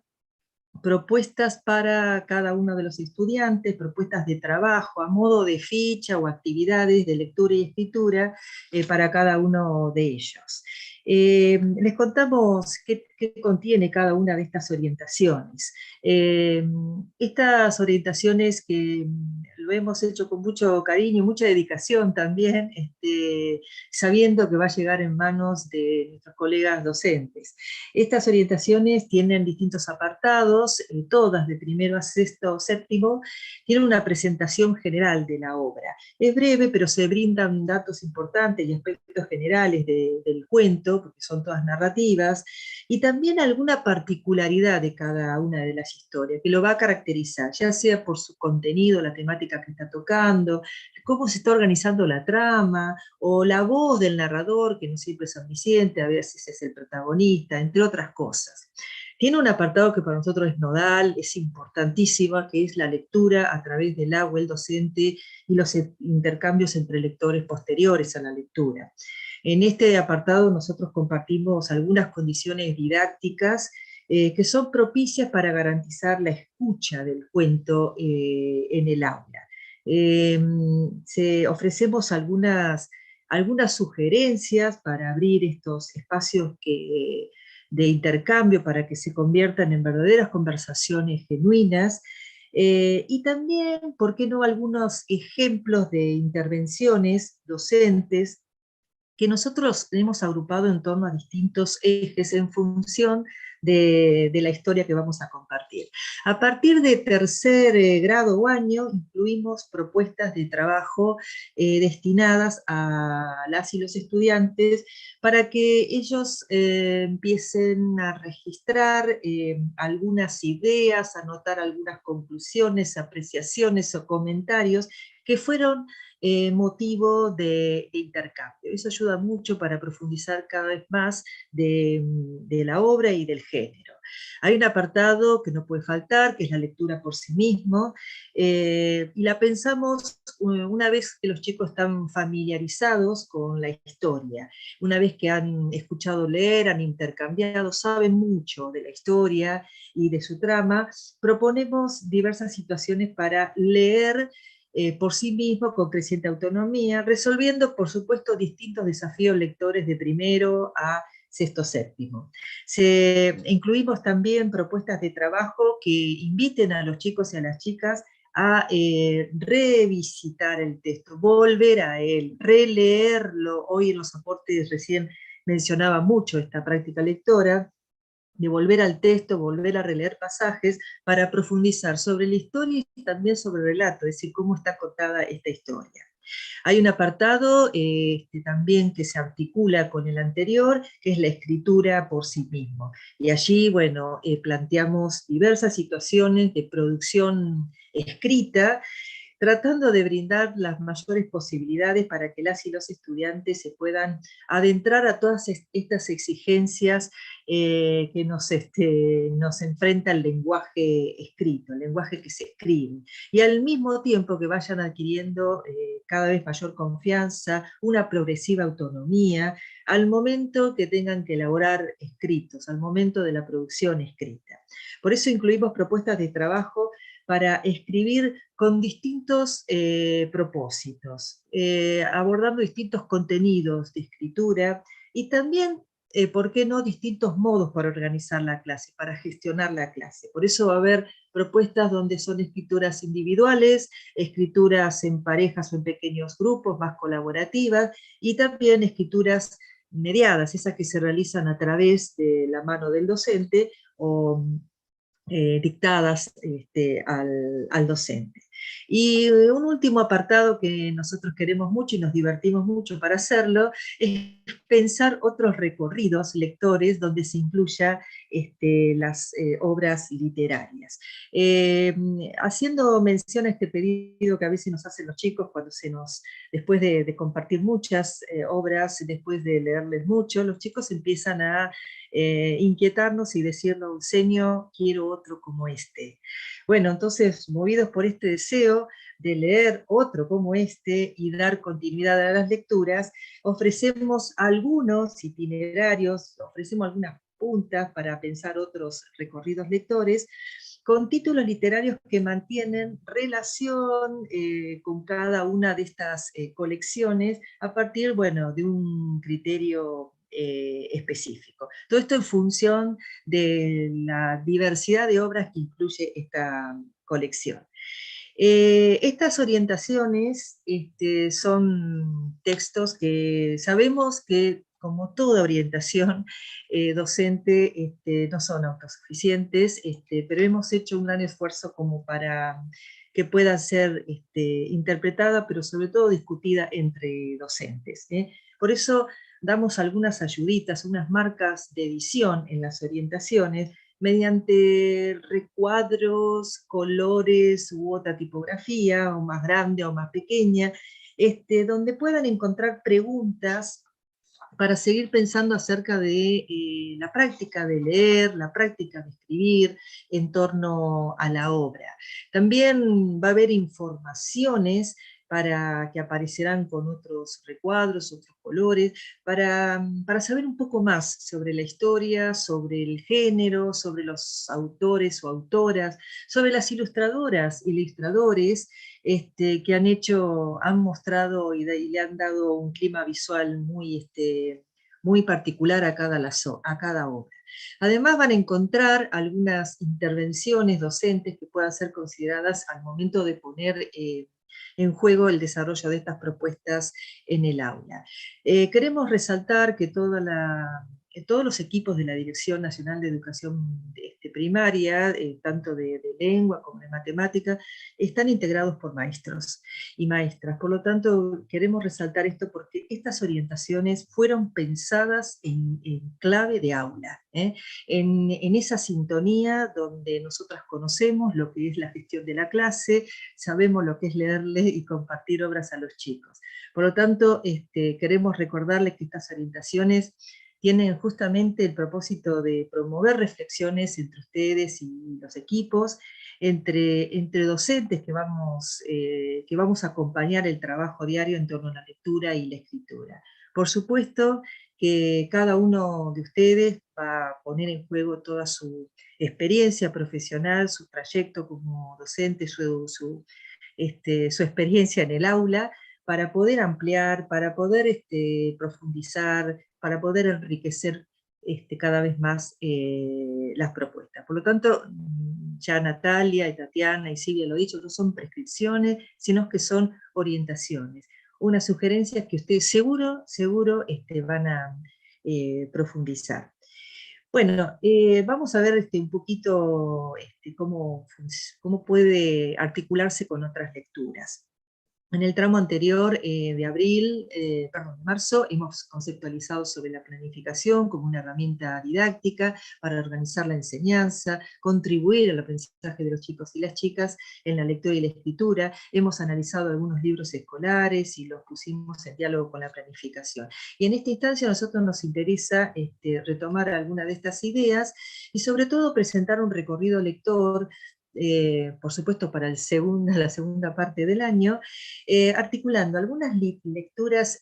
[SPEAKER 11] propuestas para cada uno de los estudiantes, propuestas de trabajo a modo de ficha o actividades de lectura y escritura para cada uno de ellos. Les contamos qué contiene cada una de estas orientaciones. Estas orientaciones que lo hemos hecho con mucho cariño, mucha dedicación también, sabiendo que va a llegar en manos de nuestros colegas docentes. Estas orientaciones tienen distintos apartados, todas de primero a sexto o séptimo, tienen una presentación general de la obra. Es breve, pero se brindan datos importantes y aspectos generales del cuento, porque son todas narrativas, y también alguna particularidad de cada una de las historias, que lo va a caracterizar, ya sea por su contenido, la temática que está tocando, cómo se está organizando la trama, o la voz del narrador, que no siempre es omnisciente, a veces es el protagonista, entre otras cosas. Tiene un apartado que para nosotros es nodal, es importantísimo, que es la lectura a través del aula, el docente, y los intercambios entre lectores posteriores a la lectura. En este apartado nosotros compartimos algunas condiciones didácticas que son propicias para garantizar la escucha del cuento en el aula. Ofrecemos algunas sugerencias para abrir estos espacios de intercambio para que se conviertan en verdaderas conversaciones genuinas, y también, ¿por qué no?, algunos ejemplos de intervenciones docentes que nosotros hemos agrupado en torno a distintos ejes en función de la historia que vamos a compartir. A partir de tercer grado o año, incluimos propuestas de trabajo destinadas a las y los estudiantes para que ellos empiecen a registrar algunas ideas, anotar algunas conclusiones, apreciaciones o comentarios que fueron motivo de intercambio. Eso ayuda mucho para profundizar cada vez más de la obra y del género. Hay un apartado que no puede faltar, que es la lectura por sí mismo, y la pensamos una vez que los chicos están familiarizados con la historia, una vez que han escuchado leer, han intercambiado, saben mucho de la historia y de su trama. Proponemos diversas situaciones para leer por sí mismo con creciente autonomía, resolviendo, por supuesto, distintos desafíos lectores de primero a sexto séptimo. Incluimos también propuestas de trabajo que inviten a los chicos y a las chicas a revisitar el texto, volver a él, releerlo. Hoy en los aportes recién mencionaba mucho esta práctica lectora, de volver al texto, volver a releer pasajes para profundizar sobre la historia y también sobre el relato, es decir, cómo está contada esta historia. Hay un apartado también que se articula con el anterior, que es la escritura por sí mismo. Y allí, bueno, planteamos diversas situaciones de producción escrita, tratando de brindar las mayores posibilidades para que las y los estudiantes se puedan adentrar a todas estas exigencias que nos enfrenta el lenguaje escrito, el lenguaje que se escribe, y al mismo tiempo que vayan adquiriendo cada vez mayor confianza, una progresiva autonomía, al momento que tengan que elaborar escritos, al momento de la producción escrita. Por eso incluimos propuestas de trabajo para escribir con distintos propósitos, abordando distintos contenidos de escritura y también, ¿por qué no?, distintos modos para organizar la clase, para gestionar la clase. Por eso va a haber propuestas donde son escrituras individuales, escrituras en parejas o en pequeños grupos, más colaborativas, y también escrituras mediadas, esas que se realizan a través de la mano del docente o dictadas al docente. Y un último apartado que nosotros queremos mucho y nos divertimos mucho para hacerlo es pensar otros recorridos lectores donde se incluya las obras literarias. Haciendo mención a este pedido que a veces nos hacen los chicos cuando después de compartir muchas obras, después de leerles mucho, los chicos empiezan a inquietarnos y decirnos, señor, quiero otro como este. Bueno, entonces, movidos por este deseo de leer otro como este y dar continuidad a las lecturas, ofrecemos algunos itinerarios, ofrecemos algunas puntas para pensar otros recorridos lectores, con títulos literarios que mantienen relación con cada una de estas colecciones a partir, bueno, de un criterio específico. Todo esto en función de la diversidad de obras que incluye esta colección. Estas orientaciones son textos que sabemos que, como toda orientación docente, no son autosuficientes, pero hemos hecho un gran esfuerzo como para que pueda ser interpretada, pero sobre todo discutida entre docentes. Por eso damos algunas ayuditas, unas marcas de edición en las orientaciones, mediante recuadros, colores u otra tipografía, o más grande o más pequeña, donde puedan encontrar preguntas para seguir pensando acerca de la práctica de leer, la práctica de escribir en torno a la obra. También va a haber informaciones que aparecerán con otros recuadros, otros colores, para saber un poco más sobre la historia, sobre el género, sobre los autores o autoras, sobre las ilustradoras, ilustradores, que han mostrado y le han dado un clima visual muy particular a cada obra. Además van a encontrar algunas intervenciones docentes que puedan ser consideradas al momento de poner en juego el desarrollo de estas propuestas en el aula. Queremos resaltar que todos los equipos de la Dirección Nacional de Educación Primaria, tanto de lengua como de matemática, están integrados por maestros y maestras. Por lo tanto, queremos resaltar esto porque estas orientaciones fueron pensadas en clave de aula, en esa sintonía donde nosotras conocemos lo que es la gestión de la clase, sabemos lo que es leerle y compartir obras a los chicos. Por lo tanto, queremos recordarles que estas orientaciones tienen justamente el propósito de promover reflexiones entre ustedes y los equipos, entre docentes que vamos a acompañar el trabajo diario en torno a la lectura y la escritura. Por supuesto que cada uno de ustedes va a poner en juego toda su experiencia profesional, su trayecto como docente, su experiencia en el aula, para poder ampliar, para poder profundizar, para poder enriquecer cada vez más las propuestas. Por lo tanto, ya Natalia y Tatiana y Silvia lo han dicho, no son prescripciones, sino que son orientaciones. Unas sugerencias que ustedes seguro van a profundizar. Bueno, vamos a ver un poquito cómo puede articularse con otras lecturas. En el tramo anterior de marzo, hemos conceptualizado sobre la planificación como una herramienta didáctica para organizar la enseñanza, contribuir al aprendizaje de los chicos y las chicas en la lectura y la escritura. Hemos analizado algunos libros escolares y los pusimos en diálogo con la planificación. Y en esta instancia a nosotros nos interesa retomar alguna de estas ideas y sobre todo presentar un recorrido lector, por supuesto para la segunda parte del año, articulando algunas lecturas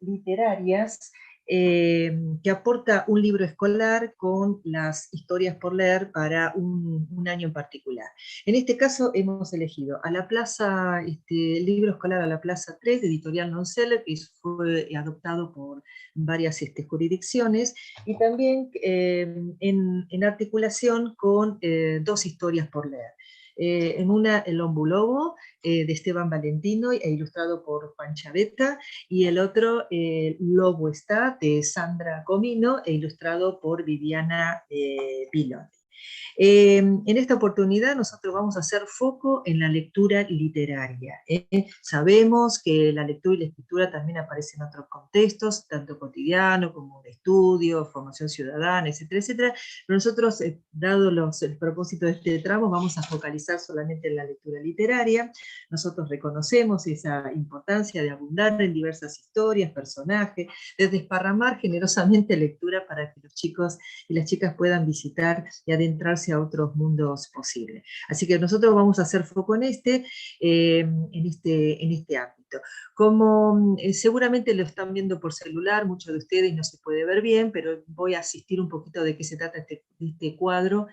[SPEAKER 11] literarias que aporta un libro escolar con las historias por leer para un año en particular. En este caso hemos elegido a la Plaza, el libro escolar a la Plaza 3, de Editorial Nonseller, que fue adoptado por varias jurisdicciones, y también en articulación con dos historias por leer. En una, El Hombre Lobo, de Esteban Valentino e ilustrado por Juan Chaveta, y el otro, Lobo está, de Sandra Comino e ilustrado por Viviana Pilon. En esta oportunidad nosotros vamos a hacer foco en la lectura literaria. Sabemos que la lectura y la escritura también aparecen en otros contextos, tanto cotidiano como de estudio, formación ciudadana, etcétera, etcétera. Pero nosotros, dado el propósito de este tramo, vamos a focalizar solamente en la lectura literaria. Nosotros reconocemos esa importancia de abundar en diversas historias, personajes, de desparramar generosamente lectura para que los chicos y las chicas puedan visitar y adentrarse a otros mundos posibles. Así que nosotros vamos a hacer foco en este ámbito. Como seguramente lo están viendo por celular, muchos de ustedes no se puede ver bien, pero voy a asistir un poquito de qué se trata este cuadro,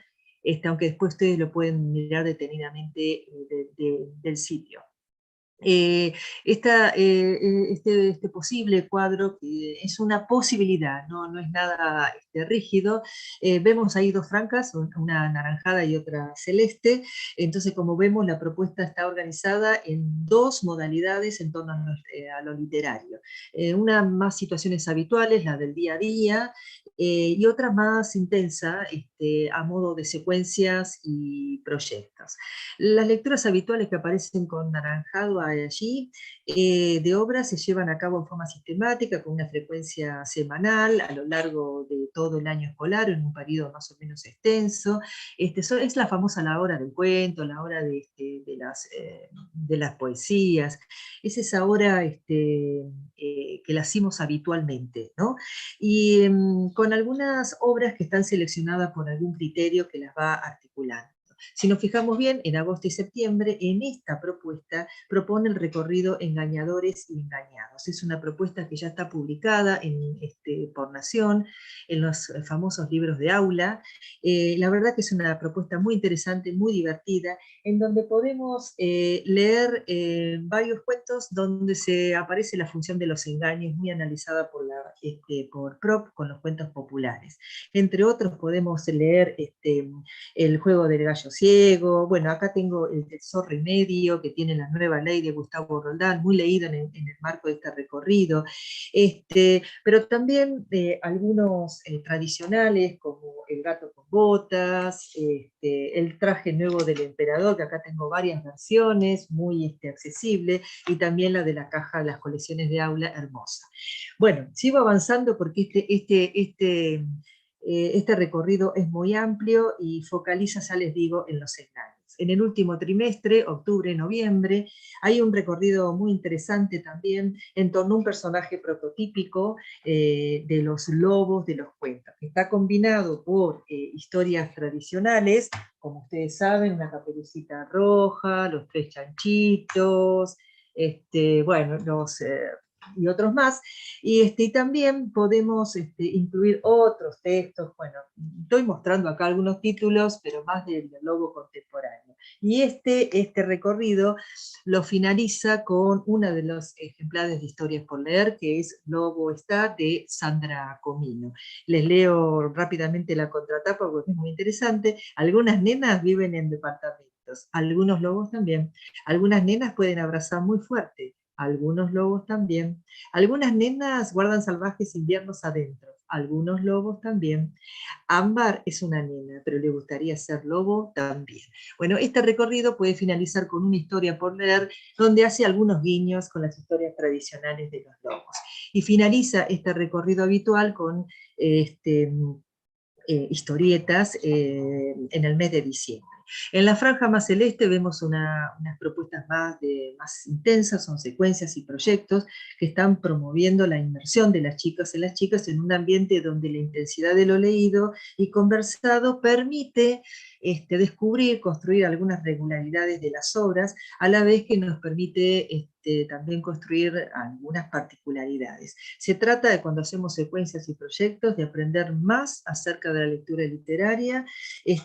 [SPEAKER 11] aunque después ustedes lo pueden mirar detenidamente del sitio. Este posible cuadro, que es una posibilidad, no es nada rígido. Vemos ahí dos franjas, una anaranjada y otra celeste. Entonces, como vemos, la propuesta está organizada en dos modalidades en torno a lo literario. Una más situaciones habituales, la del día a día, y otra más intensa, a modo de secuencias y proyectos. Las lecturas habituales que aparecen con naranjado allí, de obras se llevan a cabo en forma sistemática, con una frecuencia semanal, a lo largo de todo el año escolar, en un periodo más o menos extenso. Es la famosa la hora del cuento, la hora de las poesías, es esa hora que la hacemos habitualmente, ¿no? Y con algunas obras que están seleccionadas por algún criterio que las va articulando. Si nos fijamos bien, en agosto y septiembre, en esta propuesta propone el recorrido Engañadores y Engañados. Es una propuesta que ya está publicada por Nación, en los famosos libros de aula. La verdad que es una propuesta muy interesante, muy divertida, en donde podemos leer varios cuentos donde se aparece la función de los engaños, muy analizada por Prop con los cuentos populares. Entre otros podemos leer El juego del gallo ciego. Bueno, acá tengo El zorro y medio, que tiene la nueva ley de Gustavo Roldán, muy leído en el marco de este recorrido. Pero también algunos tradicionales, como El gato con botas, El traje nuevo del emperador, que acá tengo varias versiones, muy accesible, y también la de la caja, las colecciones de aula, hermosa. Bueno, sigo avanzando porque este recorrido es muy amplio y focaliza, ya les digo, en los engaños. En el último trimestre, octubre, noviembre, hay un recorrido muy interesante también en torno a un personaje prototípico de los lobos de los cuentos, que está combinado por historias tradicionales, como ustedes saben, una Caperucita Roja, los tres chanchitos, bueno, y otros más, y también podemos incluir otros textos. Bueno, estoy mostrando acá algunos títulos, pero más del lobo contemporáneo. Y este recorrido lo finaliza con una de los ejemplares de Historias por Leer, que es Lobo está, de Sandra Comino. Les leo rápidamente la contratapa porque es muy interesante. Algunas nenas viven en departamentos, algunos lobos también. Algunas nenas pueden abrazar muy fuerte, algunos lobos también. Algunas nenas guardan salvajes inviernos adentro, algunos lobos también. Ámbar es una nena, pero le gustaría ser lobo también. Bueno, este recorrido puede finalizar con una historia por leer, donde hace algunos guiños con las historias tradicionales de los lobos. Y finaliza este recorrido habitual con historietas en el mes de diciembre. En la franja más celeste vemos unas propuestas más intensas, son secuencias y proyectos que están promoviendo la inmersión de las chicas en un ambiente donde la intensidad de lo leído y conversado permite descubrir, construir algunas regularidades de las obras, a la vez que nos permite también construir algunas particularidades. Se trata de, cuando hacemos secuencias y proyectos, de aprender más acerca de la lectura literaria,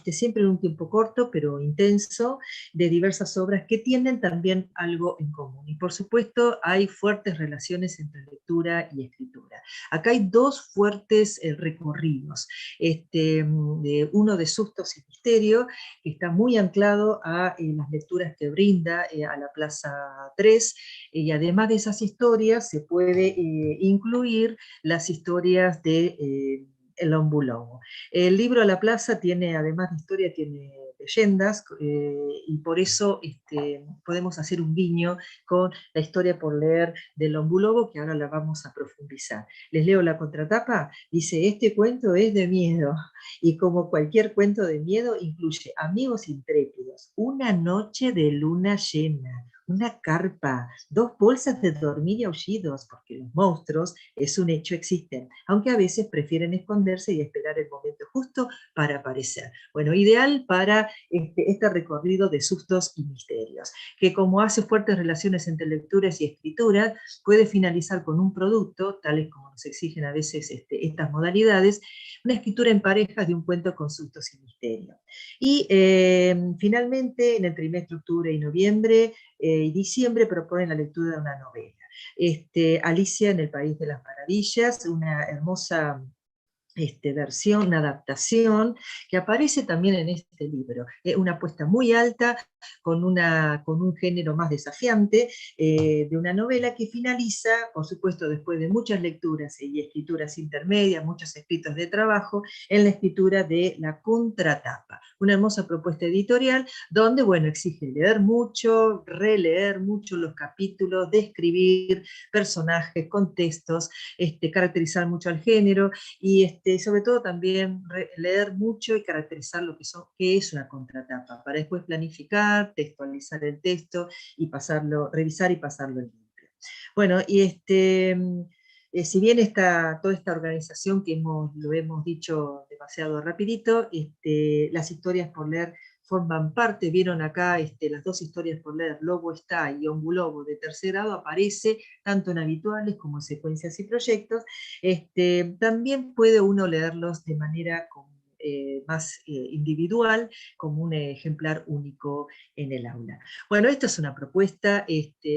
[SPEAKER 11] siempre en un tiempo corto, pero intenso, de diversas obras que tienen también algo en común. Y por supuesto hay fuertes relaciones entre lectura y escritura. Acá hay dos fuertes recorridos. Uno de sustos y misterio, que está muy anclado a las lecturas que brinda a la Plaza 3, y además de esas historias se puede incluir las historias de El Ombulobo. El libro La Plaza tiene, además de historia, tiene leyendas, y por eso podemos hacer un guiño con la historia por leer del Ombulobo, que ahora la vamos a profundizar. Les leo la contratapa, dice: este cuento es de miedo, y como cualquier cuento de miedo, incluye amigos intrépidos, una noche de luna llena, una carpa, 2 bolsas de dormir y aullidos, porque los monstruos, es un hecho, existen, aunque a veces prefieren esconderse y esperar el momento justo para aparecer. Bueno, ideal para este recorrido de sustos y misterios, que como hace fuertes relaciones entre lecturas y escrituras, puede finalizar con un producto, tales como nos exigen a veces estas modalidades, una escritura en parejas de un cuento con sustos y misterios. Y finalmente, en el trimestre octubre y noviembre y diciembre, proponen la lectura de una novela. Alicia en el País de las Maravillas, una hermosa versión, una adaptación que aparece también en este libro. Una apuesta muy alta, con un género más desafiante, de una novela que finaliza, por supuesto, después de muchas lecturas y escrituras intermedias, muchos escritos de trabajo, en la escritura de la contratapa. Una hermosa propuesta editorial donde, bueno, exige leer mucho, releer mucho los capítulos, describir personajes, contextos, caracterizar mucho al género, y sobre todo también leer mucho y caracterizar qué es una contratapa, para después planificar, textualizar el texto y revisar y pasarlo en limpio. Bueno, y si bien toda esta organización que lo hemos dicho demasiado rapidito, las historias por leer forman parte, vieron acá las 2 historias por leer, Lobo está y Ombulobo de tercer grado, aparece tanto en habituales como en secuencias y proyectos. También puede uno leerlos de manera más individual, como un ejemplar único en el aula. Bueno, esta es una propuesta,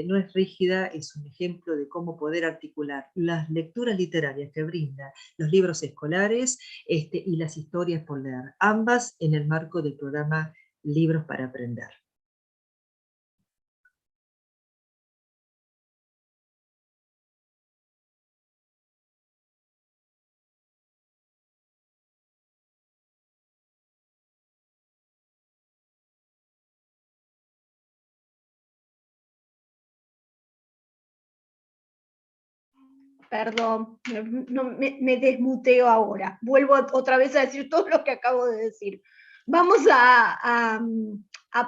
[SPEAKER 11] no es rígida, es un ejemplo de cómo poder articular las lecturas literarias que brindan los libros escolares y las historias por leer, ambas en el marco del programa Libros para Aprender.
[SPEAKER 12] Perdón, me desmuteo ahora. Vuelvo otra vez a decir todo lo que acabo de decir. Vamos a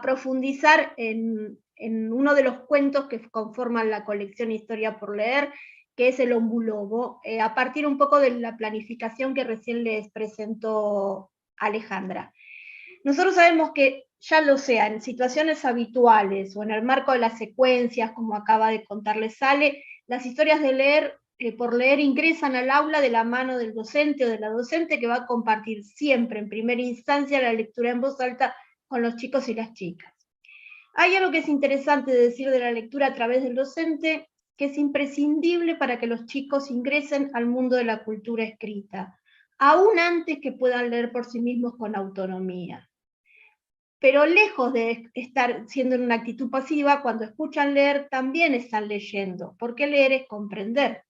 [SPEAKER 12] profundizar en uno de los cuentos que conforman la colección Historia por Leer, que es El Ombulobo, a partir un poco de la planificación que recién les presentó Alejandra. Nosotros sabemos que, ya lo sea, en situaciones habituales o en el marco de las secuencias, como acaba de contarles Ale, las historias de leer por leer ingresan al aula de la mano del docente o de la docente, que va a compartir siempre en primera instancia la lectura en voz alta con los chicos y las chicas. Hay algo que es interesante de decir de la lectura a través del docente, que es imprescindible para que los chicos ingresen al mundo de la cultura escrita, aún antes que puedan leer por sí mismos con autonomía. Pero lejos de estar siendo en una actitud pasiva, cuando escuchan leer también están leyendo, porque leer es comprender.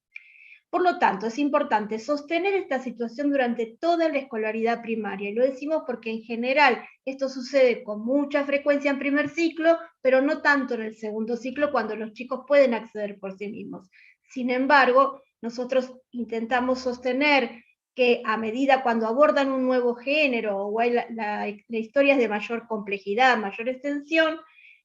[SPEAKER 12] Por lo tanto, es importante sostener esta situación durante toda la escolaridad primaria, y lo decimos porque en general esto sucede con mucha frecuencia en primer ciclo, pero no tanto en el segundo ciclo, cuando los chicos pueden acceder por sí mismos. Sin embargo, nosotros intentamos sostener que a medida cuando abordan un nuevo género o hay la historia es de mayor complejidad, mayor extensión,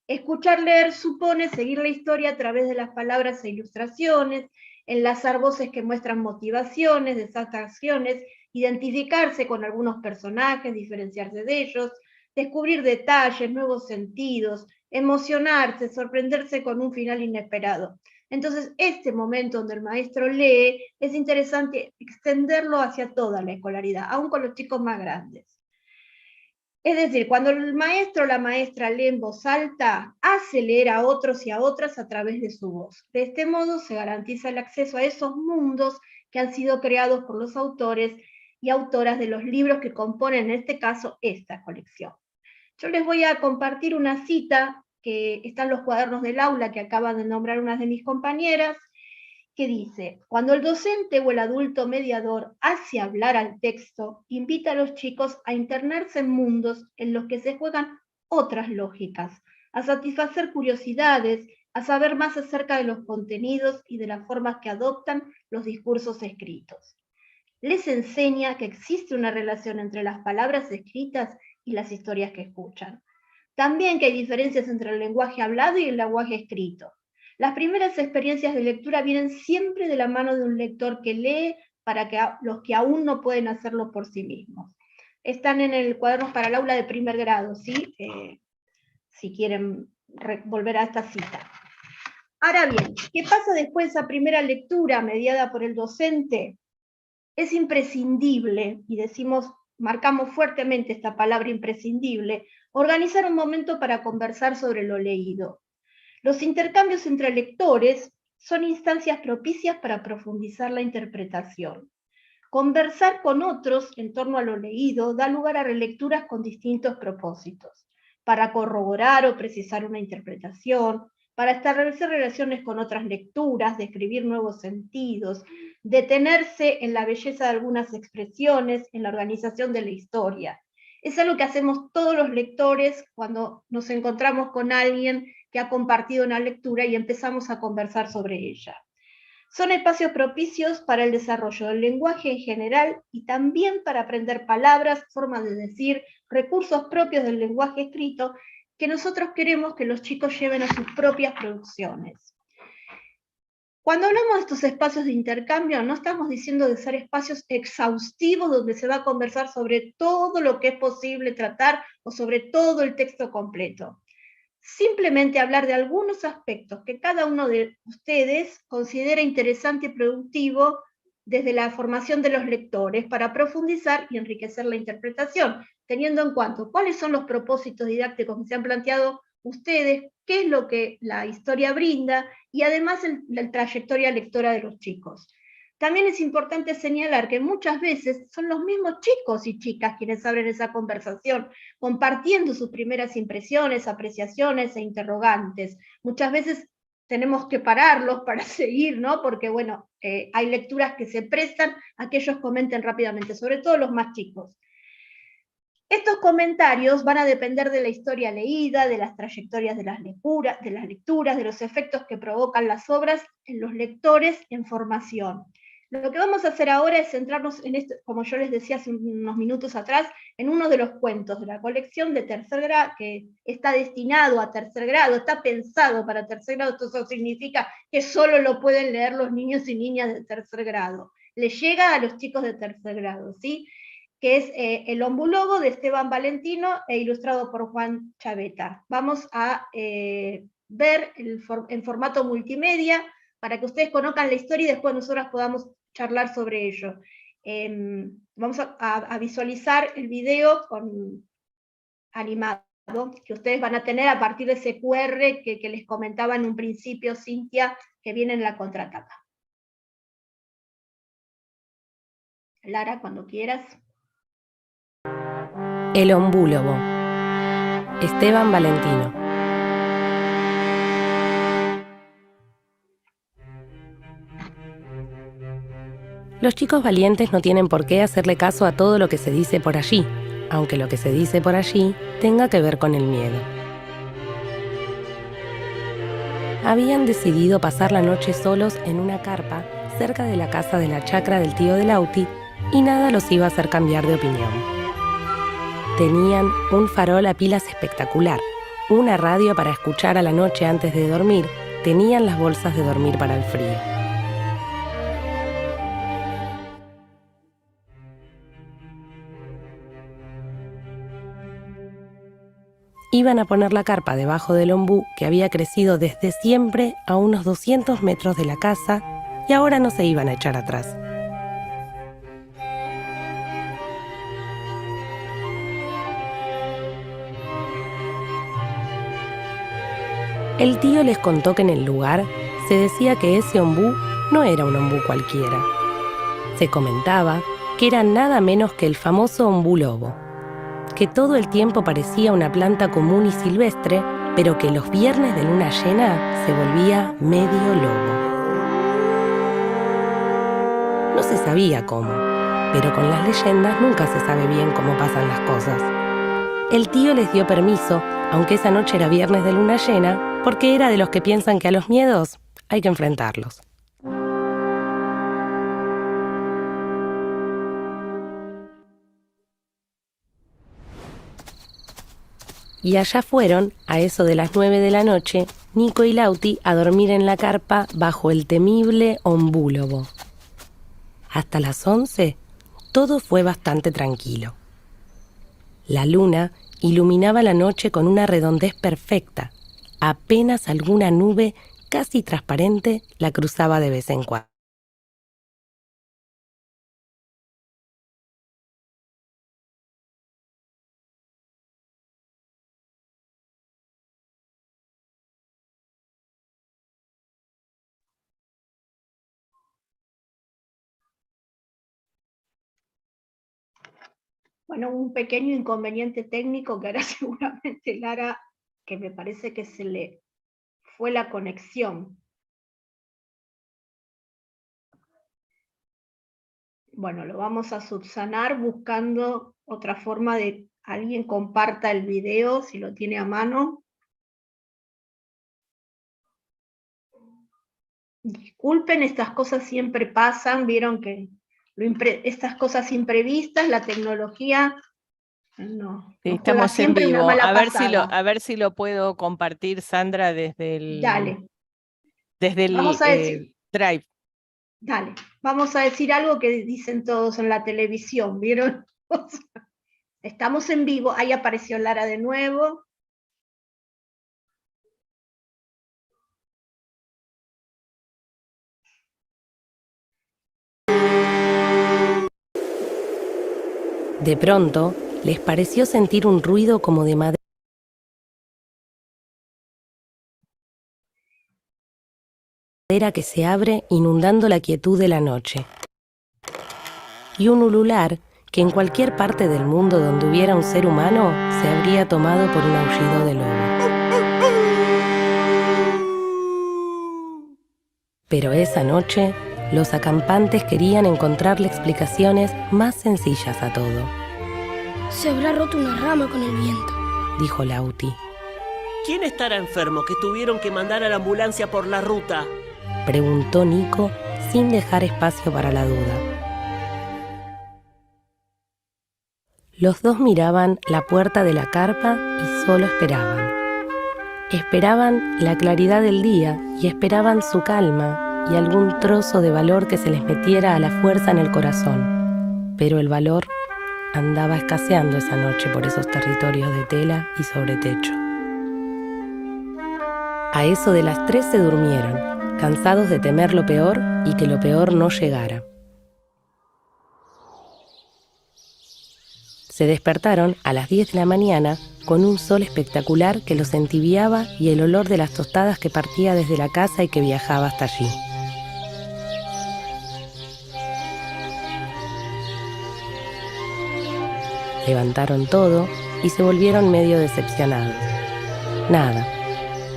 [SPEAKER 12] escuchar leer supone seguir la historia a través de las palabras e ilustraciones, enlazar voces que muestran motivaciones, desataciones, identificarse con algunos personajes, diferenciarse de ellos, descubrir detalles, nuevos sentidos, emocionarse, sorprenderse con un final inesperado. Entonces, este momento donde el maestro lee, es interesante extenderlo hacia toda la escolaridad, aún con los chicos más grandes. Es decir, cuando el maestro o la maestra lee en voz alta, hace leer a otros y a otras a través de su voz. De este modo se garantiza el acceso a esos mundos que han sido creados por los autores y autoras de los libros que componen, en este caso, esta colección. Yo les voy a compartir una cita que está en los cuadernos del aula que acaban de nombrar unas de mis compañeras, que dice: cuando el docente o el adulto mediador hace hablar al texto, invita a los chicos a internarse en mundos en los que se juegan otras lógicas, a satisfacer curiosidades, a saber más acerca de los contenidos y de las formas que adoptan los discursos escritos. Les enseña que existe una relación entre las palabras escritas y las historias que escuchan. También que hay diferencias entre el lenguaje hablado y el lenguaje escrito. Las primeras experiencias de lectura vienen siempre de la mano de un lector que lee para los que aún no pueden hacerlo por sí mismos. Están en el cuaderno para el aula de primer grado, ¿sí? Si quieren volver a esta cita. Ahora bien, ¿qué pasa después de esa primera lectura mediada por el docente? Es imprescindible, y marcamos fuertemente esta palabra imprescindible, organizar un momento para conversar sobre lo leído. Los intercambios entre lectores son instancias propicias para profundizar la interpretación. Conversar con otros en torno a lo leído da lugar a relecturas con distintos propósitos, para corroborar o precisar una interpretación, para establecer relaciones con otras lecturas, describir nuevos sentidos, detenerse en la belleza de algunas expresiones, en la organización de la historia. Es algo que hacemos todos los lectores cuando nos encontramos con alguien que ha compartido una lectura y empezamos a conversar sobre ella. Son espacios propicios para el desarrollo del lenguaje en general y también para aprender palabras, formas de decir, recursos propios del lenguaje escrito que nosotros queremos que los chicos lleven a sus propias producciones. Cuando hablamos de estos espacios de intercambio, no estamos diciendo de ser espacios exhaustivos donde se va a conversar sobre todo lo que es posible tratar o sobre todo el texto completo. Simplemente hablar de algunos aspectos que cada uno de ustedes considera interesante y productivo desde la formación de los lectores para profundizar y enriquecer la interpretación, teniendo en cuenta cuáles son los propósitos didácticos que se han planteado ustedes, qué es lo que la historia brinda y además la trayectoria lectora de los chicos. También es importante señalar que muchas veces son los mismos chicos y chicas quienes abren esa conversación, compartiendo sus primeras impresiones, apreciaciones e interrogantes. Muchas veces tenemos que pararlos para seguir, ¿no? Porque, bueno, hay lecturas que se prestan a que ellos comenten rápidamente, sobre todo los más chicos. Estos comentarios van a depender de la historia leída, de las trayectorias de las lecturas, de los efectos que provocan las obras en los lectores en formación. Lo que vamos a hacer ahora es centrarnos en esto, como yo les decía hace unos minutos atrás, en uno de los cuentos de la colección de tercer grado, que está destinado a tercer grado, está pensado para tercer grado. Esto significa que solo lo pueden leer los niños y niñas de tercer grado. Le llega a los chicos de tercer grado, ¿sí? Que es El Ombulobo, de Esteban Valentino e ilustrado por Juan Chaveta. Vamos a ver en formato multimedia para que ustedes conozcan la historia y después nosotras podamos charlar sobre ello. Vamos a visualizar el video animado que ustedes van a tener a partir de ese QR que les comentaba en un principio, Cintia, que viene en la contratapa. Lara, cuando quieras.
[SPEAKER 13] El Ombúlobo, Esteban Valentino. Los chicos valientes no tienen por qué hacerle caso a todo lo que se dice por allí, aunque lo que se dice por allí tenga que ver con el miedo. Habían decidido pasar la noche solos en una carpa cerca de la casa de la chacra del tío de Lauti y nada los iba a hacer cambiar de opinión. Tenían un farol a pilas espectacular, una radio para escuchar a la noche antes de dormir, tenían las bolsas de dormir para el frío. Iban a poner la carpa debajo del ombú que había crecido desde siempre a unos 200 metros de la casa y ahora no se iban a echar atrás. El tío les contó que en el lugar se decía que ese ombú no era un ombú cualquiera. Se comentaba que era nada menos que el famoso ombú lobo, que todo el tiempo parecía una planta común y silvestre, pero que los viernes de luna llena se volvía medio lobo. No se sabía cómo, pero con las leyendas nunca se sabe bien cómo pasan las cosas. El tío les dio permiso, aunque esa noche era viernes de luna llena, porque era de los que piensan que a los miedos hay que enfrentarlos. Y allá fueron, a eso de las 9 de la noche, Nico y Lauti a dormir en la carpa bajo el temible ombúlobo. Hasta las 11, todo fue bastante tranquilo. La luna iluminaba la noche con una redondez perfecta. Apenas alguna nube casi transparente la cruzaba de vez en cuando.
[SPEAKER 12] Bueno, un pequeño inconveniente técnico que ahora seguramente Lara, que me parece que se le fue la conexión. Bueno, lo vamos a subsanar buscando otra forma de alguien comparta el video, si lo tiene a mano. Disculpen, estas cosas siempre pasan, vieron que estas cosas imprevistas, la tecnología, no.
[SPEAKER 8] Sí,
[SPEAKER 12] nos juega
[SPEAKER 8] estamos en
[SPEAKER 12] siempre una
[SPEAKER 8] vivo.
[SPEAKER 12] mala
[SPEAKER 8] A ver si lo puedo compartir, Sandra, desde el,
[SPEAKER 12] Dale.
[SPEAKER 8] desde el
[SPEAKER 12] Vamos a decir,
[SPEAKER 8] Drive.
[SPEAKER 12] Dale, vamos a decir algo que dicen todos en la televisión, ¿vieron? Estamos en vivo, ahí apareció Lara de nuevo.
[SPEAKER 13] De pronto, les pareció sentir un ruido como de madera que se abre inundando la quietud de la noche. Y un ulular que en cualquier parte del mundo donde hubiera un ser humano se habría tomado por un aullido de lobo. Pero esa noche, los acampantes querían encontrarle explicaciones más sencillas a todo.
[SPEAKER 14] Se habrá roto una rama con el viento,
[SPEAKER 13] dijo Lauti.
[SPEAKER 15] ¿Quién estará enfermo que tuvieron que mandar a la ambulancia por la ruta?
[SPEAKER 13] Preguntó Nico sin dejar espacio para la duda. Los dos miraban la puerta de la carpa y solo esperaban. Esperaban la claridad del día y esperaban su calma y algún trozo de valor que se les metiera a la fuerza en el corazón. Pero el valor andaba escaseando esa noche por esos territorios de tela y sobre techo. A eso de las 3 se durmieron, cansados de temer lo peor y que lo peor no llegara. Se despertaron a las 10 de la mañana con un sol espectacular que los entibiaba y el olor de las tostadas que partía desde la casa y que viajaba hasta allí. Levantaron todo y se volvieron medio decepcionados. Nada.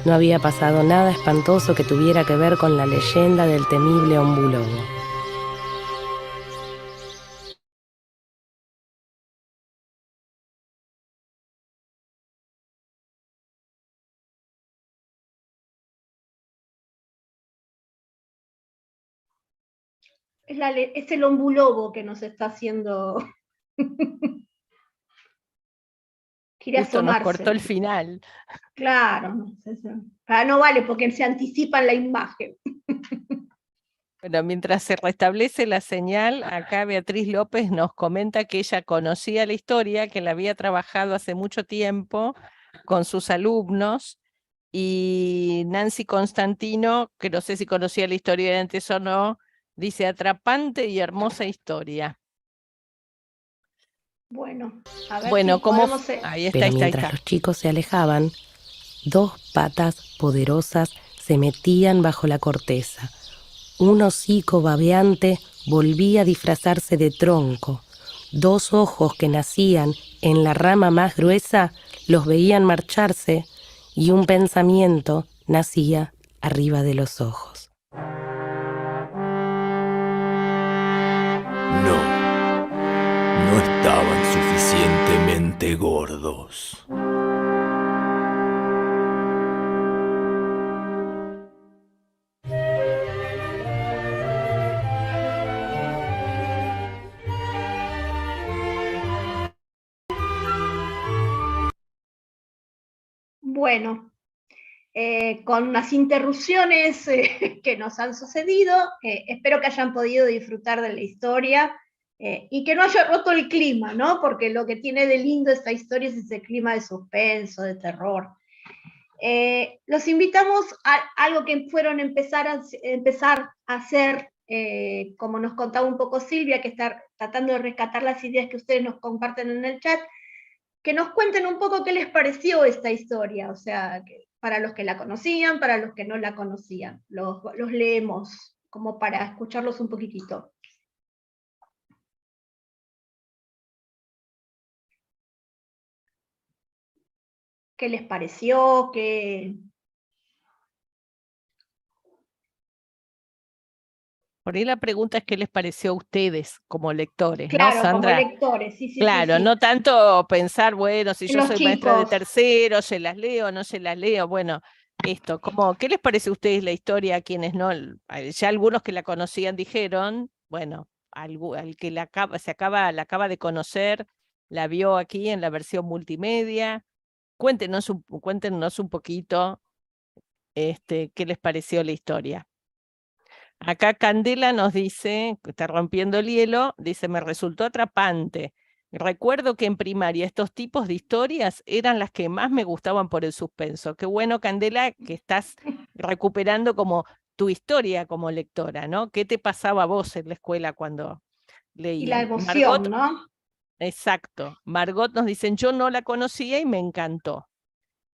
[SPEAKER 13] No había pasado nada espantoso que tuviera que ver con la leyenda del temible ombúlobo.
[SPEAKER 12] Es el ombulobo que nos está haciendo... Quiere
[SPEAKER 8] Justo nos
[SPEAKER 12] asomarse.
[SPEAKER 8] cortó el final.
[SPEAKER 12] Claro, no vale porque se anticipa la imagen.
[SPEAKER 8] Bueno, mientras se restablece la señal, acá Beatriz López nos comenta que ella conocía la historia, que la había trabajado hace mucho tiempo con sus alumnos, y Nancy Constantino, que no sé si conocía la historia de antes o no, dice atrapante y hermosa historia.
[SPEAKER 12] Bueno, a ver
[SPEAKER 8] bueno,
[SPEAKER 12] si
[SPEAKER 8] ¿cómo?
[SPEAKER 12] podemos...
[SPEAKER 8] Ahí está,
[SPEAKER 13] Pero mientras los chicos se alejaban, 2 patas poderosas se metían bajo la corteza. Un hocico babeante volvía a disfrazarse de tronco. 2 ojos que nacían en la rama más gruesa los veían marcharse y un pensamiento nacía arriba de los ojos.
[SPEAKER 16] por dos.
[SPEAKER 12] Bueno, con unas interrupciones que nos han sucedido, espero que hayan podido disfrutar de la historia y que no haya roto el clima, ¿no? Porque lo que tiene de lindo esta historia es ese clima de suspenso, de terror. Los invitamos a algo que fueron empezar a hacer, como nos contaba un poco Silvia, que está tratando de rescatar las ideas que ustedes nos comparten en el chat, que nos cuenten un poco qué les pareció esta historia, o sea, para los que la conocían, para los que no la conocían. Los leemos, como para escucharlos un poquitito. ¿Qué les pareció?
[SPEAKER 8] Por ahí la pregunta es qué les pareció a ustedes como lectores,
[SPEAKER 12] Claro,
[SPEAKER 8] ¿no, Sandra?
[SPEAKER 12] como lectores, sí, sí.
[SPEAKER 8] Claro,
[SPEAKER 12] sí.
[SPEAKER 8] No tanto pensar, bueno, si yo
[SPEAKER 12] Los
[SPEAKER 8] soy maestra de
[SPEAKER 12] chicos.
[SPEAKER 8] tercero, se las leo, no se las leo, bueno, esto, ¿qué les parece a ustedes la historia a quienes no? Ya algunos que la conocían dijeron, bueno, al que la acaba de conocer, la vio aquí en la versión multimedia. Cuéntenos un poquito qué les pareció la historia. Acá Candela nos dice, que está rompiendo el hielo, dice, me resultó atrapante. Recuerdo que en primaria estos tipos de historias eran las que más me gustaban por el suspenso. Qué bueno, Candela, que estás recuperando como tu historia como lectora, ¿no? ¿Qué te pasaba a vos en la escuela cuando leías?
[SPEAKER 12] Y la emoción, ¿no?
[SPEAKER 8] Exacto. Margot nos dicen, yo no la conocía y me encantó.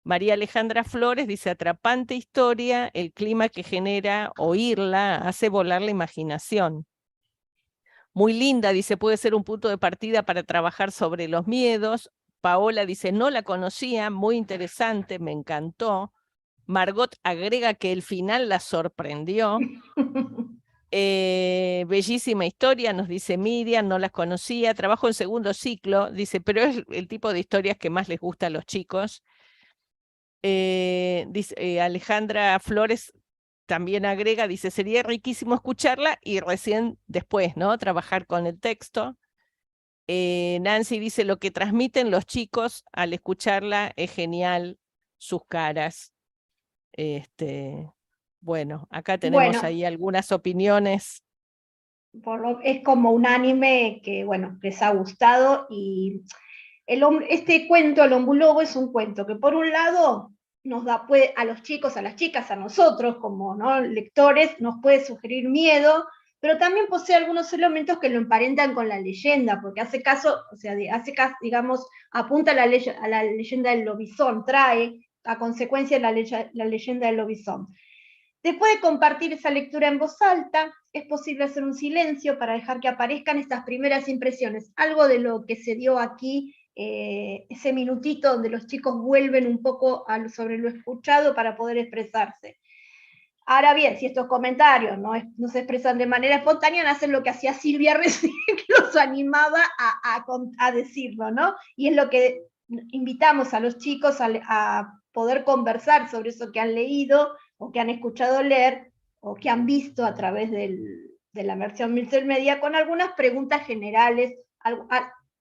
[SPEAKER 8] María Alejandra Flores dice, atrapante historia, el clima que genera oírla hace volar la imaginación. Muy linda, dice, puede ser un punto de partida para trabajar sobre los miedos. Paola dice, no la conocía, muy interesante, me encantó. Margot agrega que el final la sorprendió. Bellísima historia, nos dice Miriam, no las conocía, trabajo en segundo ciclo, dice, pero es el tipo de historias que más les gusta a los chicos. Dice, Alejandra Flores también agrega, dice, sería riquísimo escucharla y recién después, ¿no? Trabajar con el texto. Nancy dice, lo que transmiten los chicos al escucharla es genial, sus caras. Bueno, acá tenemos ahí algunas opiniones.
[SPEAKER 12] Es como un anime que, bueno, les ha gustado y este cuento, El Hombre Lobo, es un cuento que por un lado nos da, a los chicos, a las chicas, a nosotros como, ¿no?, lectores, nos puede sugerir miedo, pero también posee algunos elementos que lo emparentan con la leyenda, porque hace caso, digamos, apunta a la leyenda del lobizón, trae a consecuencia la leyenda del lobizón. Después de compartir esa lectura en voz alta, es posible hacer un silencio para dejar que aparezcan estas primeras impresiones, algo de lo que se dio aquí, ese minutito donde los chicos vuelven un poco sobre lo escuchado para poder expresarse. Ahora bien, si estos comentarios no se expresan de manera espontánea, hacen lo que hacía Silvia recién, que los animaba a decirlo, ¿no? Y es lo que invitamos a los chicos a poder conversar sobre eso que han leído, o que han escuchado leer, o que han visto a través de la versión multimedia, con algunas preguntas generales,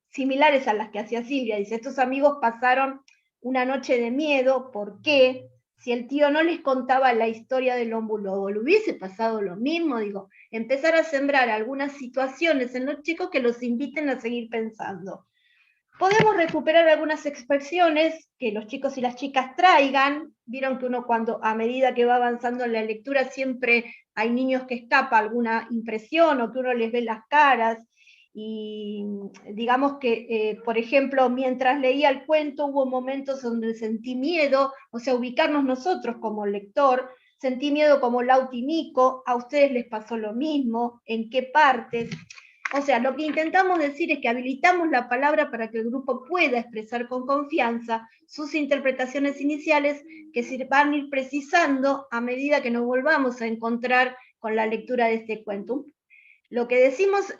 [SPEAKER 12] similares a las que hacía Silvia. Dice, estos amigos pasaron una noche de miedo, ¿por qué? Si el tío no les contaba la historia del Hombre Lobo, ¿le hubiese pasado lo mismo? Digo, empezar a sembrar algunas situaciones en los chicos que los inviten a seguir pensando. Podemos recuperar algunas expresiones que los chicos y las chicas traigan. Vieron que uno a medida que va avanzando en la lectura, siempre hay niños que escapa alguna impresión o que uno les ve las caras. Y digamos que, por ejemplo, mientras leía el cuento hubo momentos donde sentí miedo, o sea, ubicarnos nosotros como lector, sentí miedo como Lauti y Nico, a ustedes les pasó lo mismo, en qué partes. O sea, lo que intentamos decir es que habilitamos la palabra para que el grupo pueda expresar con confianza sus interpretaciones iniciales que se van a ir precisando a medida que nos volvamos a encontrar con la lectura de este cuento. Lo que decimos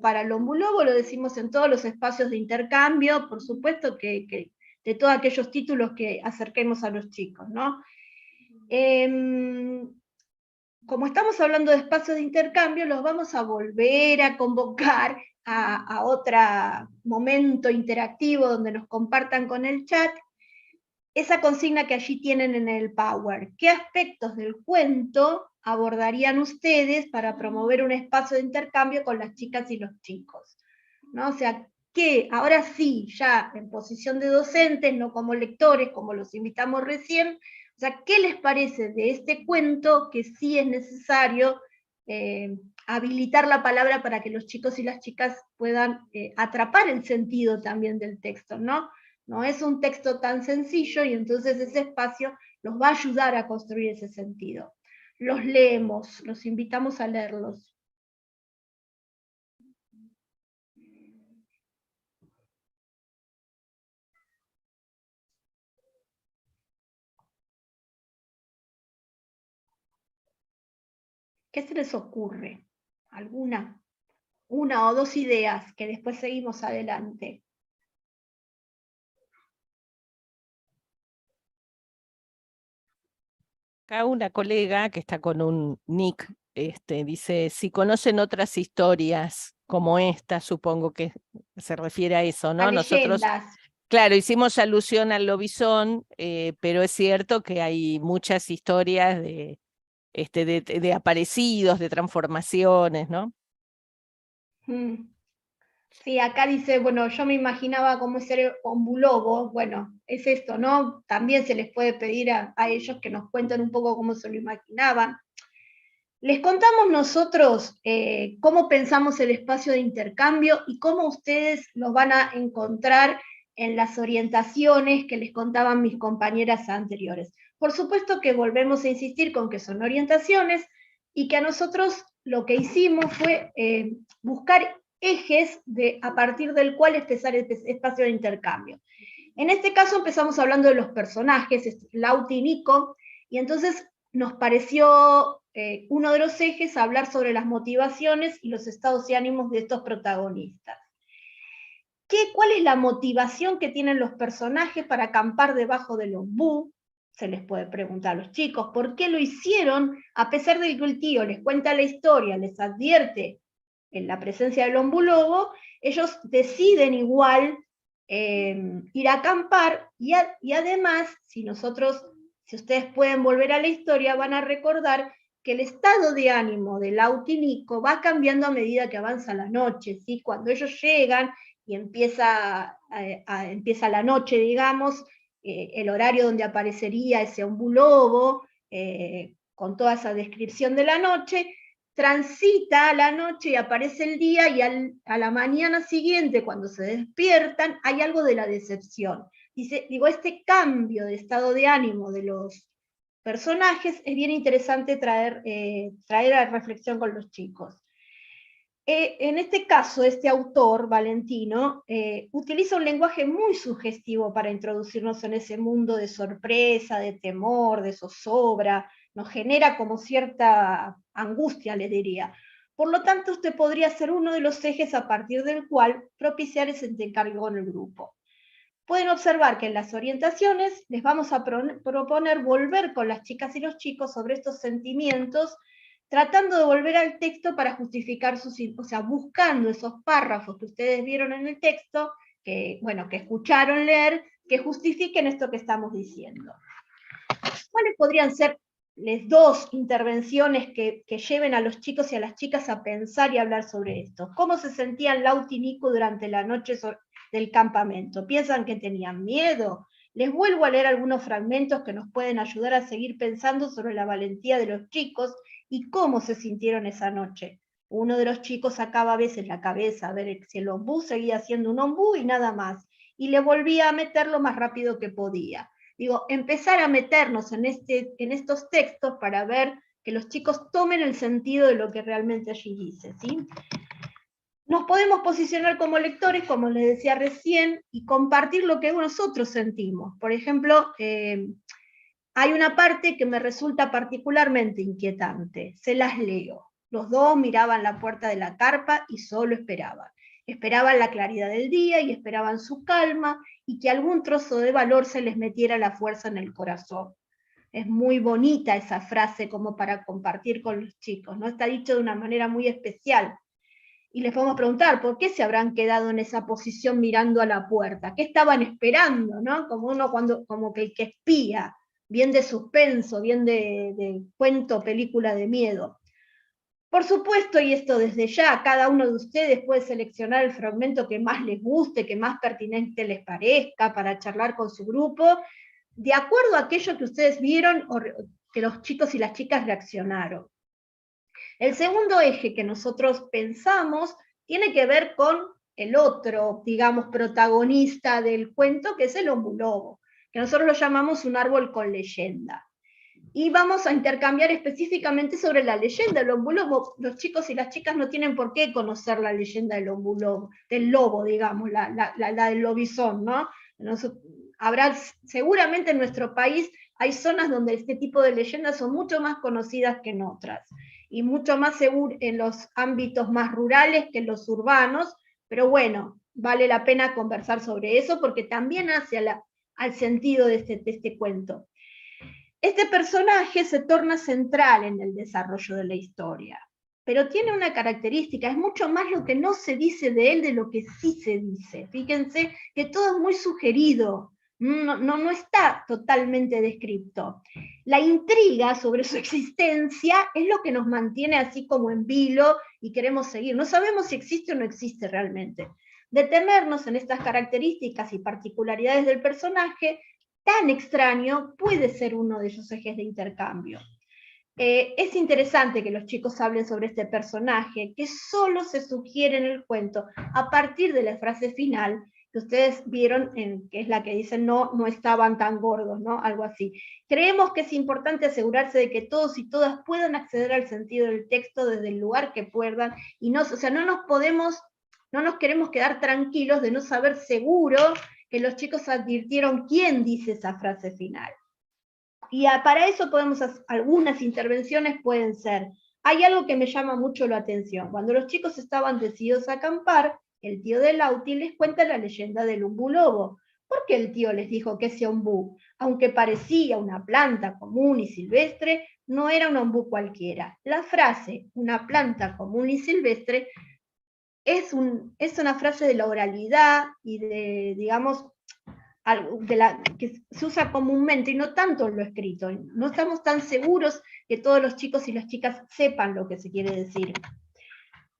[SPEAKER 12] para el Hombre Lobo lo decimos en todos los espacios de intercambio, por supuesto que de todos aquellos títulos que acerquemos a los chicos, ¿no? Como estamos hablando de espacios de intercambio, los vamos a volver a convocar a otro momento interactivo donde nos compartan con el chat esa consigna que allí tienen en el Power. ¿Qué aspectos del cuento abordarían ustedes para promover un espacio de intercambio con las chicas y los chicos? ¿No? O sea, que ahora sí, ya en posición de docentes, no como lectores, como los invitamos recién, o sea, ¿qué les parece de este cuento que sí es necesario habilitar la palabra para que los chicos y las chicas puedan atrapar el sentido también del texto, ¿no? No es un texto tan sencillo y entonces ese espacio los va a ayudar a construir ese sentido. Los leemos, los invitamos a leerlos. ¿Qué se les ocurre? ¿Alguna? Una o dos ideas que después seguimos adelante.
[SPEAKER 8] Acá una colega que está con un nick, dice, si conocen otras historias como esta, supongo que se refiere a eso, ¿no? Nosotros, claro, hicimos alusión al lobizón, pero es cierto que hay muchas historias de aparecidos, de transformaciones, ¿no?
[SPEAKER 12] Sí, acá dice, bueno, yo me imaginaba cómo ser ombulobo, bueno, es esto, ¿no? También se les puede pedir a ellos que nos cuenten un poco cómo se lo imaginaban. Les contamos nosotros cómo pensamos el espacio de intercambio y cómo ustedes los van a encontrar en las orientaciones que les contaban mis compañeras anteriores. Por supuesto que volvemos a insistir con que son orientaciones y que a nosotros lo que hicimos fue buscar ejes a partir del cual empezar este espacio de intercambio. En este caso empezamos hablando de los personajes, Lauti y Nico, y entonces nos pareció uno de los ejes hablar sobre las motivaciones y los estados y ánimos de estos protagonistas. ¿Cuál es la motivación que tienen los personajes para acampar debajo del ombú? Se les puede preguntar a los chicos, ¿por qué lo hicieron? A pesar de que el tío les cuenta la historia, les advierte en la presencia del ombulobo, ellos deciden igual ir a acampar y además, si ustedes pueden volver a la historia, van a recordar que el estado de ánimo de Lauti y Nico va cambiando a medida que avanza la noche, ¿sí? Cuando ellos llegan y empieza la noche, digamos, el horario donde aparecería ese ombulobo, con toda esa descripción de la noche, transita la noche y aparece el día, y a la mañana siguiente, cuando se despiertan, hay algo de la decepción. Este cambio de estado de ánimo de los personajes es bien interesante traer a reflexión con los chicos. En este caso, este autor, Valentino, utiliza un lenguaje muy sugestivo para introducirnos en ese mundo de sorpresa, de temor, de zozobra, nos genera como cierta angustia, le diría. Por lo tanto, usted podría ser uno de los ejes a partir del cual propiciar ese intercambio con el grupo. Pueden observar que en las orientaciones les vamos a proponer volver con las chicas y los chicos sobre estos sentimientos, tratando de volver al texto para justificar buscando esos párrafos que ustedes vieron en el texto, que escucharon leer, que justifiquen esto que estamos diciendo. ¿Cuáles podrían ser las dos intervenciones que lleven a los chicos y a las chicas a pensar y hablar sobre esto? ¿Cómo se sentían Lauti y Nico durante la noche del campamento? ¿Piensan que tenían miedo? Les vuelvo a leer algunos fragmentos que nos pueden ayudar a seguir pensando sobre la valentía de los chicos y cómo se sintieron esa noche. Uno de los chicos sacaba a veces la cabeza a ver si el ombú seguía siendo un ombú y nada más, y le volvía a meter lo más rápido que podía. Empezar a meternos en estos textos para ver que los chicos tomen el sentido de lo que realmente allí dice, ¿sí? Nos podemos posicionar como lectores, como les decía recién, y compartir lo que nosotros sentimos. Por ejemplo, hay una parte que me resulta particularmente inquietante, se las leo. Los dos miraban la puerta de la carpa y solo esperaban. Esperaban la claridad del día y esperaban su calma y que algún trozo de valor se les metiera la fuerza en el corazón. Es muy bonita esa frase como para compartir con los chicos, ¿no? Está dicho de una manera muy especial. Y les podemos preguntar, ¿por qué se habrán quedado en esa posición mirando a la puerta? ¿Qué estaban esperando, no? Como uno como que el que espía, bien de suspenso, bien de cuento, película de miedo. Por supuesto, y esto desde ya, cada uno de ustedes puede seleccionar el fragmento que más les guste, que más pertinente les parezca para charlar con su grupo, de acuerdo a aquello que ustedes vieron o que los chicos y las chicas reaccionaron. El segundo eje que nosotros pensamos tiene que ver con el otro, digamos, protagonista del cuento, que es el hombulobo, que nosotros lo llamamos un árbol con leyenda. Y vamos a intercambiar específicamente sobre la leyenda del hombulobo. Los chicos y las chicas no tienen por qué conocer la leyenda del hombulobo, del lobo, digamos, la del lobizón, ¿no? Seguramente en nuestro país hay zonas donde este tipo de leyendas son mucho más conocidas que en otras, y mucho más seguro en los ámbitos más rurales que en los urbanos, pero bueno, vale la pena conversar sobre eso porque también hace al sentido de este cuento. Este personaje se torna central en el desarrollo de la historia, pero tiene una característica, es mucho más lo que no se dice de él de lo que sí se dice. Fíjense que todo es muy sugerido, no está totalmente descrito. La intriga sobre su existencia es lo que nos mantiene así como en vilo y queremos seguir. No sabemos si existe o no existe realmente. Detenernos en estas características y particularidades del personaje tan extraño puede ser uno de esos ejes de intercambio. Es interesante que los chicos hablen sobre este personaje, que solo se sugiere en el cuento a partir de la frase final, que ustedes vieron, que es la que dice no estaban tan gordos, ¿no? Algo así. Creemos que es importante asegurarse de que todos y todas puedan acceder al sentido del texto desde el lugar que puedan, y no nos queremos quedar tranquilos de no saber seguro que los chicos advirtieron quién dice esa frase final. Y para eso algunas intervenciones pueden ser, hay algo que me llama mucho la atención, cuando los chicos estaban decididos a acampar, el tío del Lauti les cuenta la leyenda del ombulobo. ¿Por qué el tío les dijo que ese ombú, aunque parecía una planta común y silvestre, no era un ombú cualquiera? La frase, una planta común y silvestre, es una frase de la oralidad y de, digamos, que se usa comúnmente y no tanto en lo escrito. No estamos tan seguros que todos los chicos y las chicas sepan lo que se quiere decir.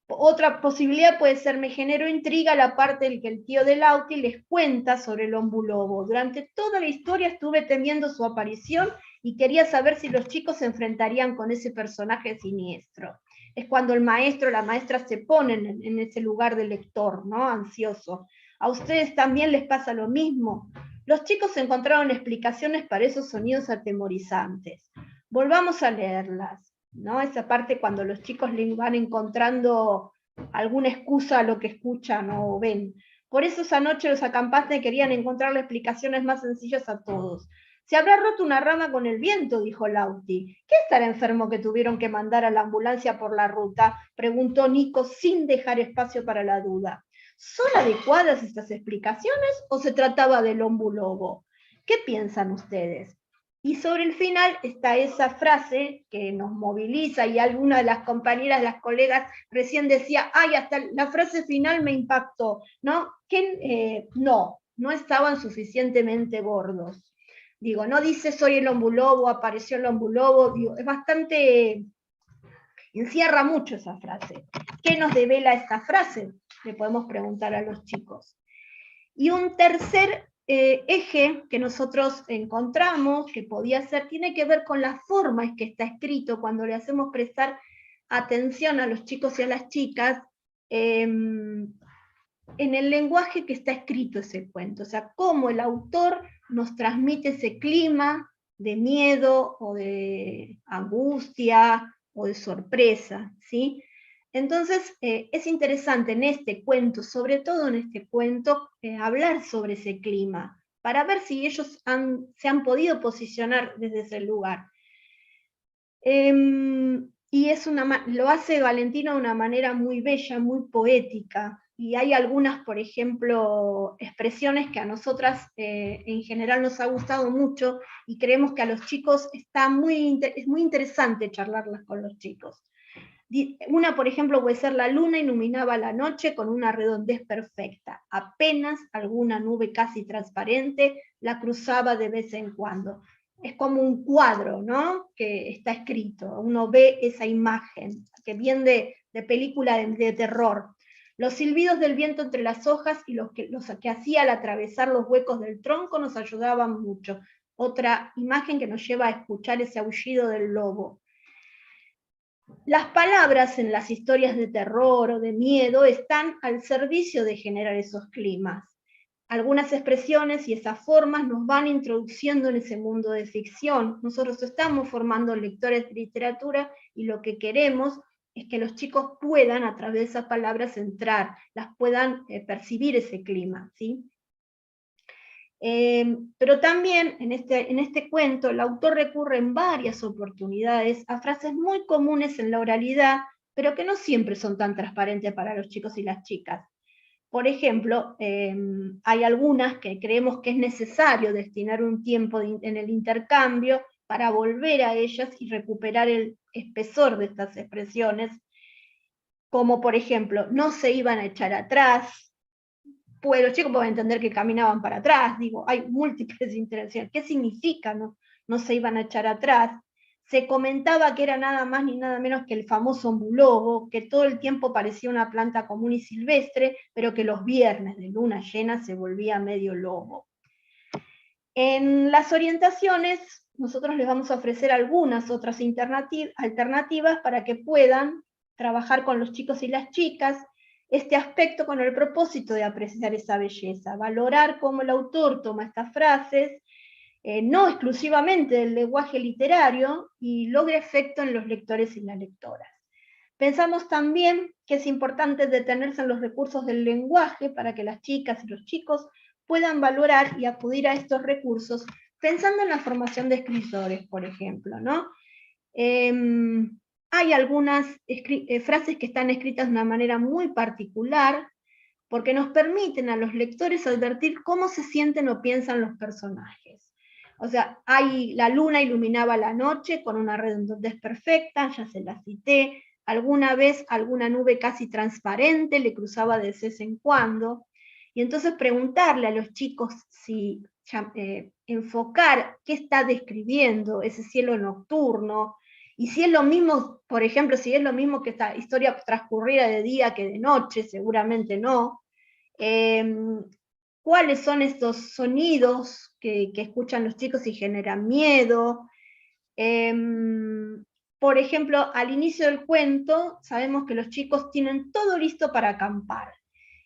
[SPEAKER 12] Otra posibilidad puede ser, me generó intriga la parte en que el tío del Lauti les cuenta sobre el ombulobo. Durante toda la historia estuve temiendo su aparición y quería saber si los chicos se enfrentarían con ese personaje siniestro. Es cuando el maestro o la maestra se ponen en ese lugar del lector, ¿no? Ansioso. ¿A ustedes también les pasa lo mismo? Los chicos encontraron explicaciones para esos sonidos atemorizantes. Volvamos a leerlas, ¿no? Esa parte cuando los chicos le van encontrando alguna excusa a lo que escuchan o ven. Por eso esa noche los acampantes querían encontrarle explicaciones más sencillas a todos. Se habrá roto una rama con el viento, dijo Lauti. ¿Qué estará enfermo que tuvieron que mandar a la ambulancia por la ruta? Preguntó Nico sin dejar espacio para la duda. ¿Son adecuadas estas explicaciones o se trataba del ombulobo? ¿Qué piensan ustedes? Y sobre el final está esa frase que nos moviliza y alguna de las compañeras, las colegas, recién decía, ay, hasta la frase final me impactó, ¿no? Que no estaban suficientemente gordos. Digo, no dice soy el ombulobo, apareció el ombulobo, digo, es bastante, encierra mucho esa frase. ¿Qué nos devela esta frase? Le podemos preguntar a los chicos. Y un tercer eje que nosotros encontramos que podía ser, tiene que ver con la forma en que está escrito, cuando le hacemos prestar atención a los chicos y a las chicas, en el lenguaje que está escrito ese cuento, o sea, cómo el autor nos transmite ese clima de miedo o de angustia o de sorpresa, ¿sí? Entonces, es interesante en este cuento, sobre todo en este cuento, hablar sobre ese clima, para ver si ellos se han podido posicionar desde ese lugar. Y lo hace Valentino de una manera muy bella, muy poética, y hay algunas, por ejemplo, expresiones que a nosotras en general nos ha gustado mucho y creemos que a los chicos es muy interesante charlarlas con los chicos. Una, por ejemplo, puede ser: la luna iluminaba la noche con una redondez perfecta. Apenas alguna nube casi transparente la cruzaba de vez en cuando. Es como un cuadro, ¿no?, que está escrito. Uno ve esa imagen, que viene de película de terror. Los silbidos del viento entre las hojas y los que hacía al atravesar los huecos del tronco nos ayudaban mucho. Otra imagen que nos lleva a escuchar ese aullido del lobo. Las palabras en las historias de terror o de miedo están al servicio de generar esos climas. Algunas expresiones y esas formas nos van introduciendo en ese mundo de ficción. Nosotros estamos formando lectores de literatura y lo que queremos es que los chicos puedan, a través de esas palabras, entrar, las puedan percibir ese clima, ¿sí? Pero también en este cuento el autor recurre en varias oportunidades a frases muy comunes en la oralidad, pero que no siempre son tan transparentes para los chicos y las chicas. Por ejemplo, hay algunas que creemos que es necesario destinar un tiempo en el intercambio para volver a ellas y recuperar el espesor de estas expresiones, como por ejemplo: no se iban a echar atrás. Pues los chicos pueden entender que caminaban para atrás, digo, hay múltiples interacciones. ¿Qué significa no se iban a echar atrás? Se comentaba que era nada más ni nada menos que el famoso ombulobo, que todo el tiempo parecía una planta común y silvestre, pero que los viernes de luna llena se volvía medio lobo. En las orientaciones, nosotros les vamos a ofrecer algunas otras alternativas para que puedan trabajar con los chicos y las chicas este aspecto con el propósito de apreciar esa belleza, valorar cómo el autor toma estas frases, no exclusivamente del lenguaje literario, y logra efecto en los lectores y las lectoras. Pensamos también que es importante detenerse en los recursos del lenguaje para que las chicas y los chicos puedan valorar y acudir a estos recursos, pensando en la formación de escritores, por ejemplo, ¿no? Hay algunas frases que están escritas de una manera muy particular, porque nos permiten a los lectores advertir cómo se sienten o piensan los personajes. O sea, la luna iluminaba la noche con una redondez perfecta, ya se la cité. Alguna vez alguna nube casi transparente le cruzaba de vez en cuando. Y entonces preguntarle a los chicos si enfocar qué está describiendo ese cielo nocturno, y si es lo mismo, por ejemplo, si es lo mismo que esta historia transcurrida de día que de noche, seguramente no. ¿Cuáles son estos sonidos que escuchan los chicos y generan miedo? Por ejemplo, al inicio del cuento sabemos que los chicos tienen todo listo para acampar,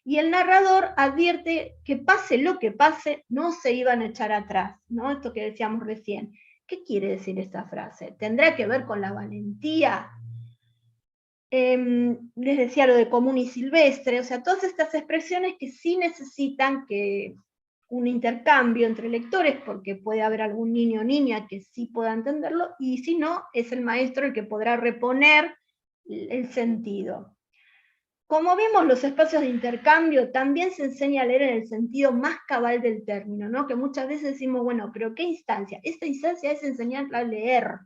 [SPEAKER 12] y el narrador advierte que pase lo que pase, no se iban a echar atrás, ¿no? Esto que decíamos recién. ¿Qué quiere decir esta frase? ¿Tendrá que ver con la valentía? Les decía lo de común y silvestre, o sea, todas estas expresiones que sí necesitan que un intercambio entre lectores, porque puede haber algún niño o niña que sí pueda entenderlo, y si no, es el maestro el que podrá reponer el sentido. Como vimos, los espacios de intercambio también se enseña a leer en el sentido más cabal del término, ¿no? Que muchas veces decimos, bueno, pero ¿qué instancia? Esta instancia es enseñar a leer.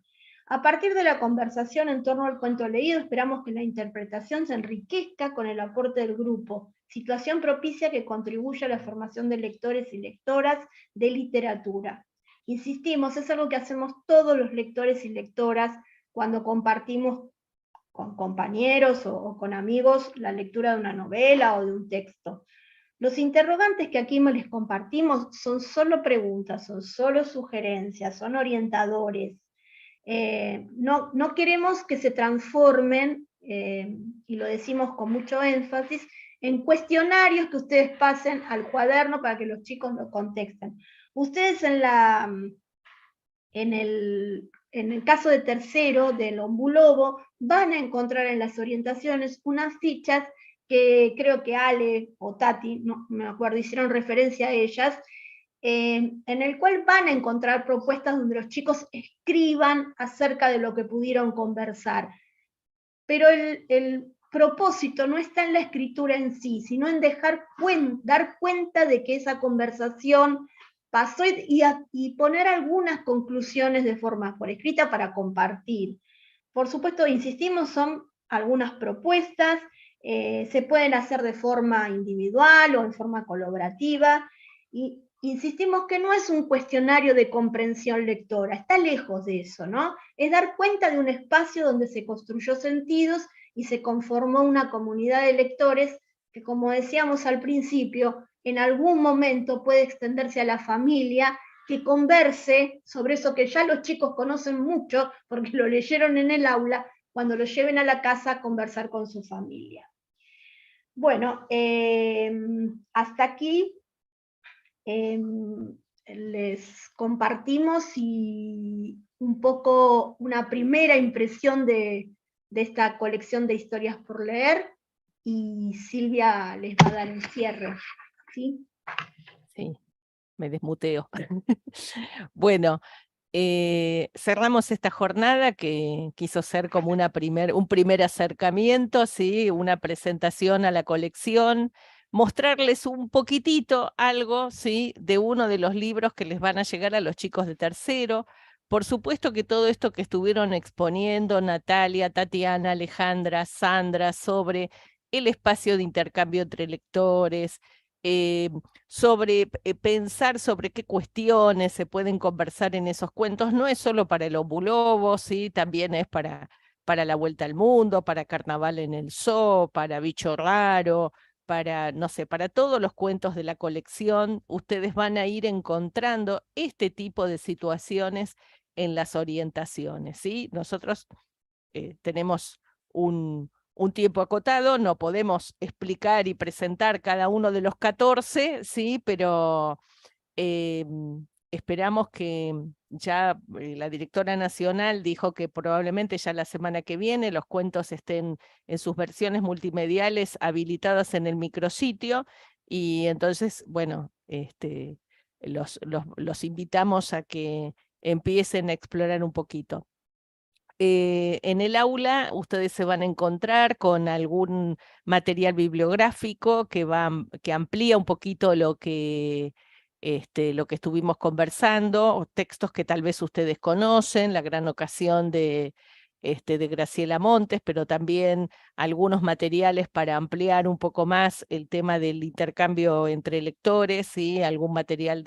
[SPEAKER 12] A partir de la conversación en torno al cuento leído, esperamos que la interpretación se enriquezca con el aporte del grupo, situación propicia que contribuye a la formación de lectores y lectoras de literatura. Insistimos, es algo que hacemos todos los lectores y lectoras cuando compartimos con compañeros o con amigos la lectura de una novela o de un texto. Los interrogantes que aquí les compartimos son solo preguntas, son solo sugerencias, son orientadores. No queremos que se transformen, y lo decimos con mucho énfasis, en cuestionarios que ustedes pasen al cuaderno para que los chicos lo contexten. Ustedes en el caso de tercero, del ombulobo, van a encontrar en las orientaciones unas fichas que creo que Ale o Tati, no me acuerdo, hicieron referencia a ellas, en el cual van a encontrar propuestas donde los chicos escriban acerca de lo que pudieron conversar. Pero propósito no está en la escritura en sí, sino en dar cuenta de que esa conversación pasó y poner algunas conclusiones de forma por escrita para compartir. Por supuesto, insistimos, son algunas propuestas, se pueden hacer de forma individual o en forma colaborativa, y insistimos que no es un cuestionario de comprensión lectora, está lejos de eso, ¿no? Es dar cuenta de un espacio donde se construyó sentidos y se conformó una comunidad de lectores que, como decíamos al principio, en algún momento puede extenderse a la familia, que converse sobre eso que ya los chicos conocen mucho, porque lo leyeron en el aula, cuando lo lleven a la casa a conversar con su familia. Bueno, hasta aquí les compartimos un poco una primera impresión de esta colección de historias por leer, y Silvia les va a dar el cierre, ¿sí?
[SPEAKER 8] Sí, me desmuteo. Bueno, cerramos esta jornada que quiso ser como un primer acercamiento, ¿sí? Una presentación a la colección, mostrarles un poquitito algo, ¿sí? De uno de los libros que les van a llegar a los chicos de tercero. Por supuesto que todo esto que estuvieron exponiendo Natalia, Tatiana, Alejandra, Sandra, sobre el espacio de intercambio entre lectores, sobre pensar sobre qué cuestiones se pueden conversar en esos cuentos, no es solo para el Ombulobo, ¿sí? También es para La Vuelta al Mundo, para Carnaval en el Zoo, para Bicho Raro, para, no sé, para todos los cuentos de la colección. Ustedes van a ir encontrando este tipo de situaciones en las orientaciones, ¿sí? Nosotros tenemos un tiempo acotado, no podemos explicar y presentar cada uno de los 14, ¿sí? Pero esperamos que ya la directora nacional dijo que probablemente ya la semana que viene los cuentos estén en sus versiones multimediales habilitadas en el micrositio, y entonces, bueno, los invitamos a que empiecen a explorar un poquito. En el aula ustedes se van a encontrar con algún material bibliográfico que amplía un poquito lo que estuvimos conversando, o textos que tal vez ustedes conocen, La Gran Ocasión de Graciela Montes, pero también algunos materiales para ampliar un poco más el tema del intercambio entre lectores, ¿sí? Algún material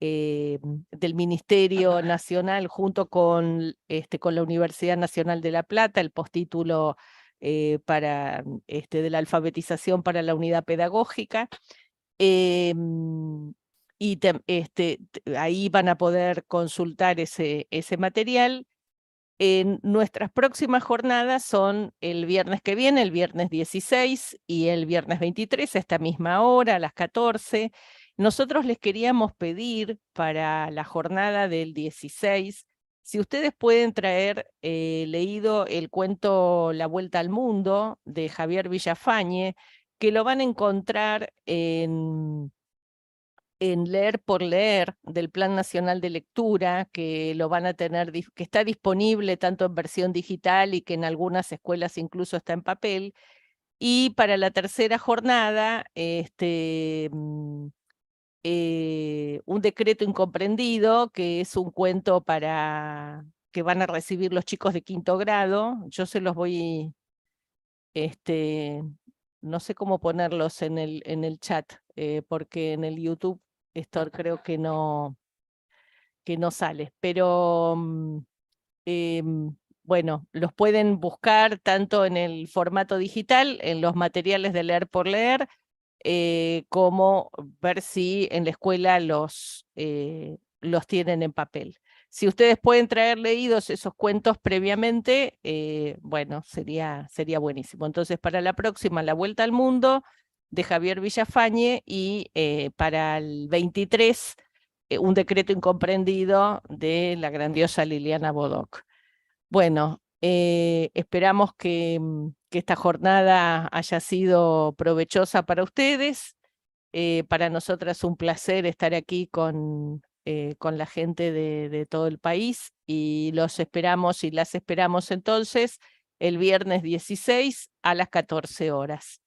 [SPEAKER 8] del Ministerio Nacional junto con la Universidad Nacional de La Plata, el postítulo de la alfabetización para la unidad pedagógica. Ahí van a poder consultar ese material. Nuestras próximas jornadas son el viernes que viene, el viernes 16 y el viernes 23, a esta misma hora, a las 14. Nosotros les queríamos pedir para la jornada del 16, si ustedes pueden traer leído el cuento La Vuelta al Mundo de Javier Villafañe, que lo van a encontrar en Leer por Leer del Plan Nacional de Lectura, que lo van a tener, que está disponible tanto en versión digital y que en algunas escuelas incluso está en papel. Y para la tercera jornada, Un decreto incomprendido, que es un cuento que van a recibir los chicos de 5º grado. Yo se los voy, no sé cómo ponerlos en el chat, porque en el YouTube esto creo que no sale, pero bueno, los pueden buscar tanto en el formato digital, en los materiales de Leer por Leer, como ver si en la escuela los tienen en papel. Si ustedes pueden traer leídos esos cuentos previamente, bueno, sería buenísimo. Entonces, para la próxima, La Vuelta al Mundo, de Javier Villafañe, y para el 23, Un decreto incomprendido, de la grandiosa Liliana Bodoc. Bueno, esperamos que esta jornada haya sido provechosa para ustedes. Para nosotras un placer estar aquí con la gente de todo el país, y los esperamos y las esperamos entonces el viernes 16 a las 14 horas.